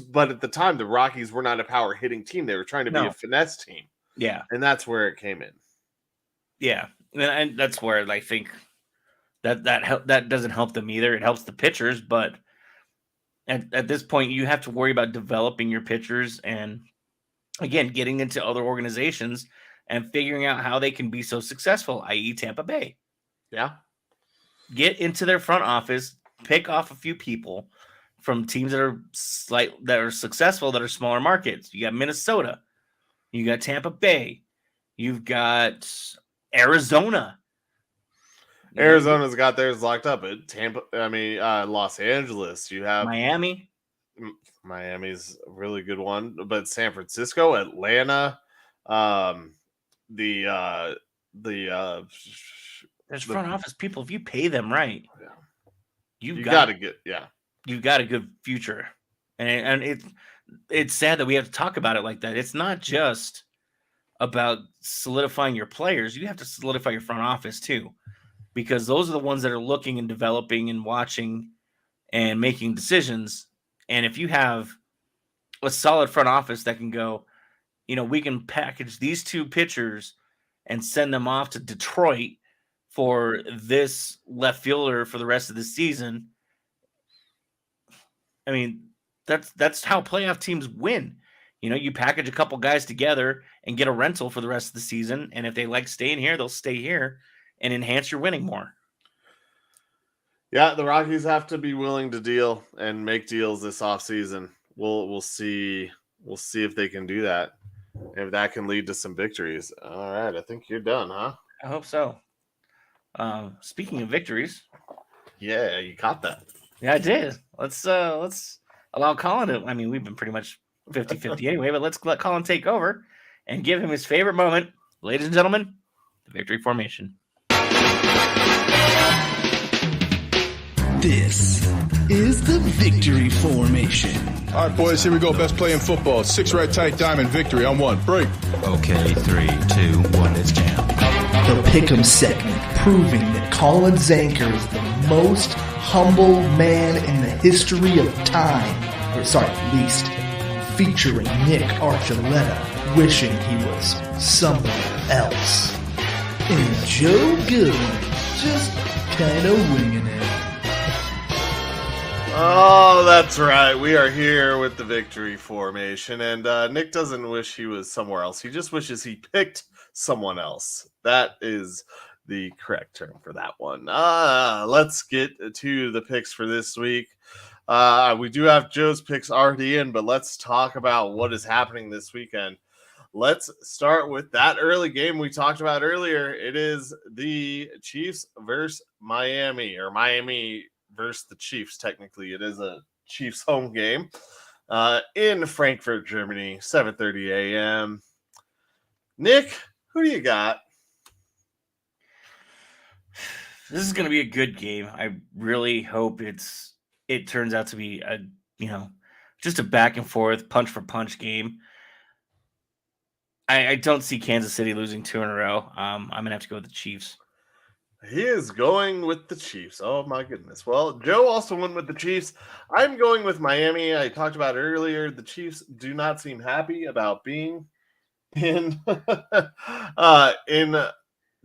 But at the time, the Rockies were not a power hitting team. They were trying to be a finesse team. Yeah. And that's where it came in. Yeah. And that's where I think that doesn't help them either. It helps the pitchers, but at this point, you have to worry about developing your pitchers and, again, getting into other organizations and figuring out how they can be so successful, i.e. Tampa Bay. Yeah. Get into their front office, pick off a few people from teams that are successful, that are smaller markets. You got Minnesota, you got Tampa Bay, you've got Arizona. Arizona's got theirs locked up at Los Angeles. You have Miami. Miami's a really good one, but San Francisco, Atlanta, there's front office people. If you pay them right, you got a good future. And it's sad that we have to talk about it like that. It's not just about solidifying your players. You have to solidify your front office too, because those are the ones that are looking and developing and watching and making decisions. And if you have a solid front office that can go, we can package these two pitchers and send them off to Detroit for this left fielder for the rest of the season. I mean, that's how playoff teams win. You package a couple guys together and get a rental for the rest of the season. And if they like staying here, they'll stay here and enhance your winning more. Yeah, the Rockies have to be willing to deal and make deals this offseason. We'll see. We'll see if they can do that. If that can lead to some victories. All right, I think you're done, huh? I hope so. Speaking of victories. Yeah, you caught that. Yeah, I did. Let's allow Collin to. I mean, we've been pretty much 50-50 anyway, but let's let Collin take over and give him his favorite moment. Ladies and gentlemen, the victory formation. This is the victory formation. All right, boys, here we go. Best play in football. 6 right tight diamond victory on 1. Break. Okay, 3, 2, 1, let's jam. The Pick'em segment, proving that Collin Zanker is the most humble man in the history of time. Least. Featuring Nick Archuleta, wishing he was somewhere else. And Joe Goodwin, just kinda winging it. Oh, that's right. We are here with the victory formation, and Nick doesn't wish he was somewhere else. He just wishes he picked someone else. That is the correct term for that one. Let's get to the picks for this week. We do have Joe's picks already in, but let's talk about what is happening this weekend. Let's start with that early game we talked about earlier. It is the Chiefs versus Miami, or Miami versus the Chiefs. Technically, it is a Chiefs home game in Frankfurt, Germany, 7:30 a.m. Nick, who do you got? This is going to be a good game. I really hope it turns out to be just a back and forth, punch for punch game. I don't see Kansas City losing 2 in a row. I'm gonna have to go with the Chiefs. He is going with the Chiefs. Oh my goodness. Well, Joe also went with the Chiefs. I'm going with Miami. I talked about earlier. The Chiefs do not seem happy about being in in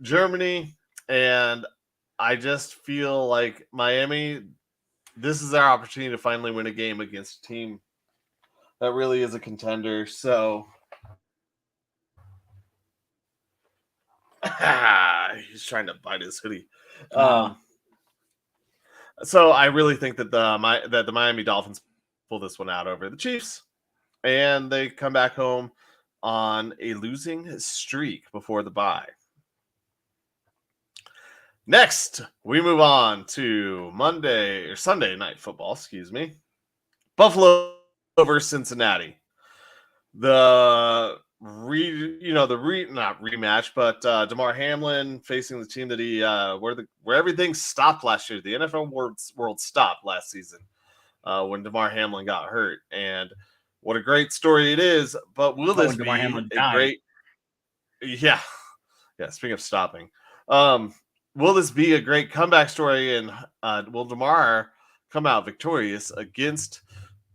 Germany, and I just feel like Miami. This is our opportunity to finally win a game against a team that really is a contender. So he's trying to bite his hoodie. So I really think that the Miami Dolphins pull this one out over the Chiefs, and they come back home on a losing streak before the bye. Next, we move on to Sunday night football. Excuse me, Buffalo over Cincinnati. Not rematch, but Damar Hamlin facing the team that he where everything stopped last year. The NFL world stopped last season when Damar Hamlin got hurt, and what a great story it is. But will this be a great? Yeah. Speaking of stopping, will this be a great comeback story? And will Damar come out victorious against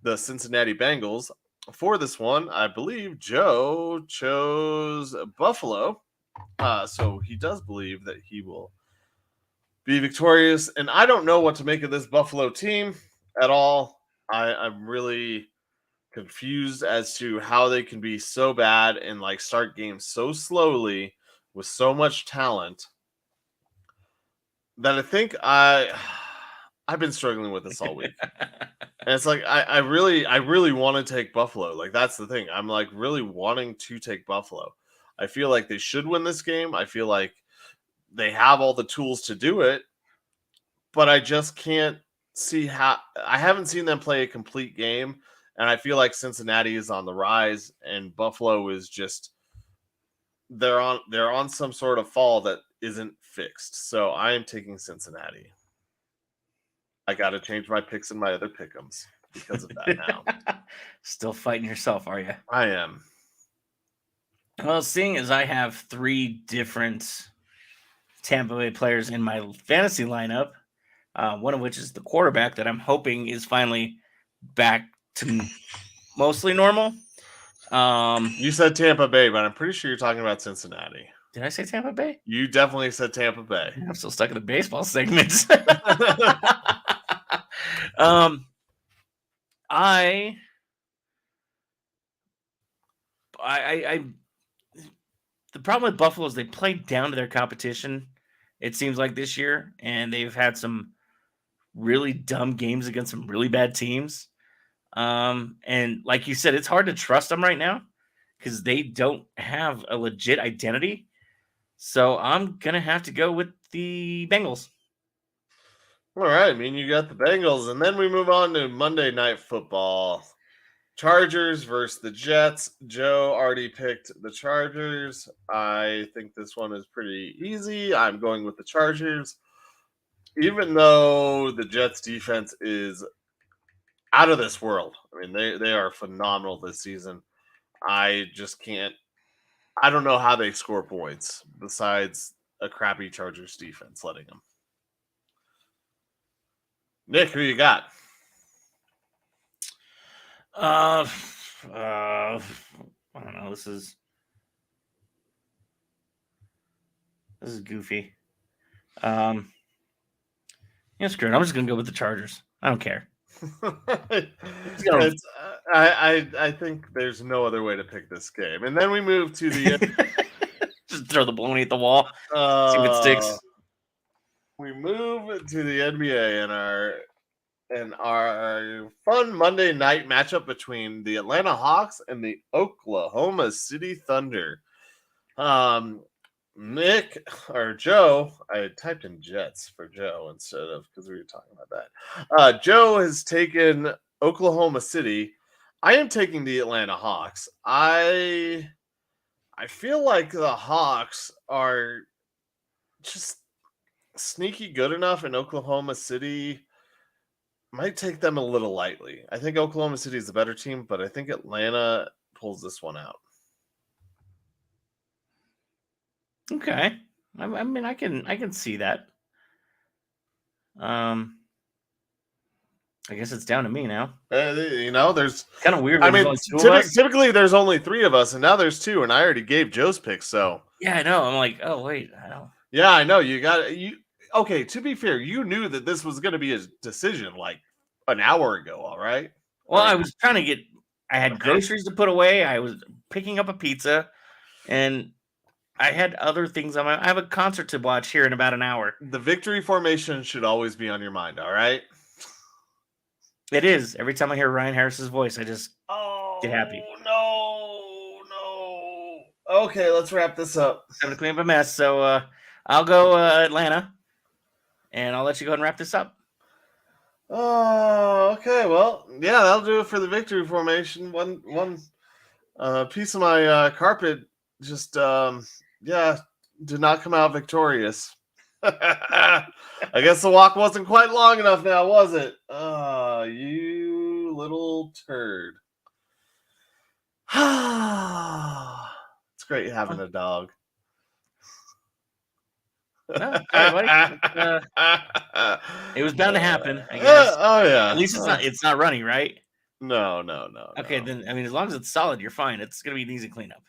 the Cincinnati Bengals? For this one, I believe Joe chose Buffalo. So he does believe that he will be victorious. And I don't know what to make of this Buffalo team at all. I'm really confused as to how they can be so bad and like start games so slowly with so much talent that I think I've been struggling with this all week. And it's like I really want to take Buffalo. Like that's the thing. I'm like really wanting to take Buffalo. I feel like they should win this game. I feel like they have all the tools to do it, but I just can't see how. I haven't seen them play a complete game, and I feel like Cincinnati is on the rise and Buffalo is just they're on some sort of fall that isn't fixed. So I am taking Cincinnati. I got to change my picks and my other pick'ems because of that now. Still fighting yourself, are you? I am. Well, seeing as I have 3 different Tampa Bay players in my fantasy lineup, one of which is the quarterback that I'm hoping is finally back to mostly normal. You said Tampa Bay, but I'm pretty sure you're talking about Cincinnati. Did I say Tampa Bay? You definitely said Tampa Bay. I'm still stuck in the baseball segments. The problem with Buffalo is they play down to their competition, it seems like this year, and they've had some really dumb games against some really bad teams. And like you said, it's hard to trust them right now because they don't have a legit identity. So I'm gonna have to go with the Bengals. All right, I mean you got the Bengals, and then we move on to Monday Night Football. Chargers versus the Jets. Joe already picked the Chargers. I think this one is pretty easy. I'm going with the Chargers. Even though the Jets defense is out of this world. I mean, they are phenomenal this season. I just can't. I don't know how they score points besides a crappy Chargers defense letting them. Nick, who you got? I don't know. This is goofy. Screw it. I'm just gonna go with the Chargers. I don't care. I think there's no other way to pick this game. And then we move to the just throw the baloney at the wall. See what sticks. We move to the NBA and our fun Monday night matchup between the Atlanta Hawks and the Oklahoma City Thunder. Nick or Joe, I typed in Jets for Joe instead of because we were talking about that. Joe has taken Oklahoma City. I am taking the Atlanta Hawks. I feel like the Hawks are just sneaky good enough, and Oklahoma City might take them a little lightly. I think Oklahoma City is the better team, but I think Atlanta pulls this one out. Okay. I mean, I can see that. I guess it's down to me now. There's Kind of weird I when there's mean, only two of us. typically there's only 3 of us, and now there's 2, and I already gave Joe's pick, so Yeah, I know. I'm like, oh wait, I don't. yeah, I know you. Okay, to be fair, you knew that this was going to be a decision like an hour ago, all right? Well, I was trying to get. I had groceries to put away. I was picking up a pizza, and I had other things on my. I have a concert to watch here in about an hour. The victory formation should always be on your mind, all right? It is. Every time I hear Ryan Harris's voice, I just get happy. No. Okay, let's wrap this up. Time to clean up a mess. So I'll go Atlanta, and I'll let you go ahead and wrap this up. Oh, okay. Well, yeah, that'll do it for the victory formation. One piece of my carpet just did not come out victorious. I guess the walk wasn't quite long enough now, was it? You little turd. It's great having a dog. No, sorry, buddy. It was bound to happen, I guess. Oh yeah. At least it's not runny, right? No. Okay, then I mean, as long as it's solid, you're fine. It's gonna be an easy cleanup.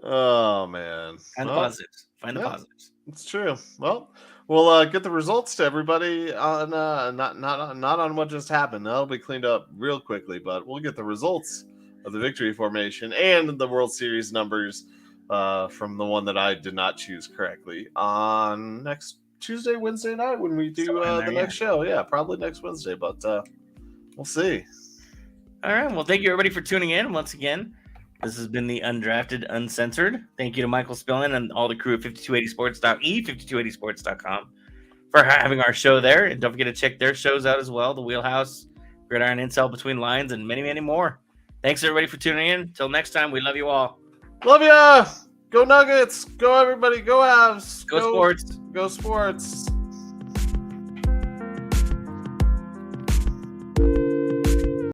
Oh man. Find the positives. Find the positives. It's true. Well, we'll get the results to everybody on not on what just happened. That'll be cleaned up real quickly, but we'll get the results of the victory formation and the World Series numbers from the one that I did not choose correctly on next Tuesday, Wednesday night when we do the next show. Yeah, probably next Wednesday, but we'll see. All right. Well, thank you everybody for tuning in once again. This has been the Undrafted Uncensored. Thank you to Michael Spillane and all the crew at 5280sports.com for having our show there. And don't forget to check their shows out as well. The Wheelhouse, Gridiron Intel Between Lines, and many, many more. Thanks everybody for tuning in. Until next time, we love you all. Love ya! Go Nuggets! Go everybody! Go Avs! Go Sports! Go Sports!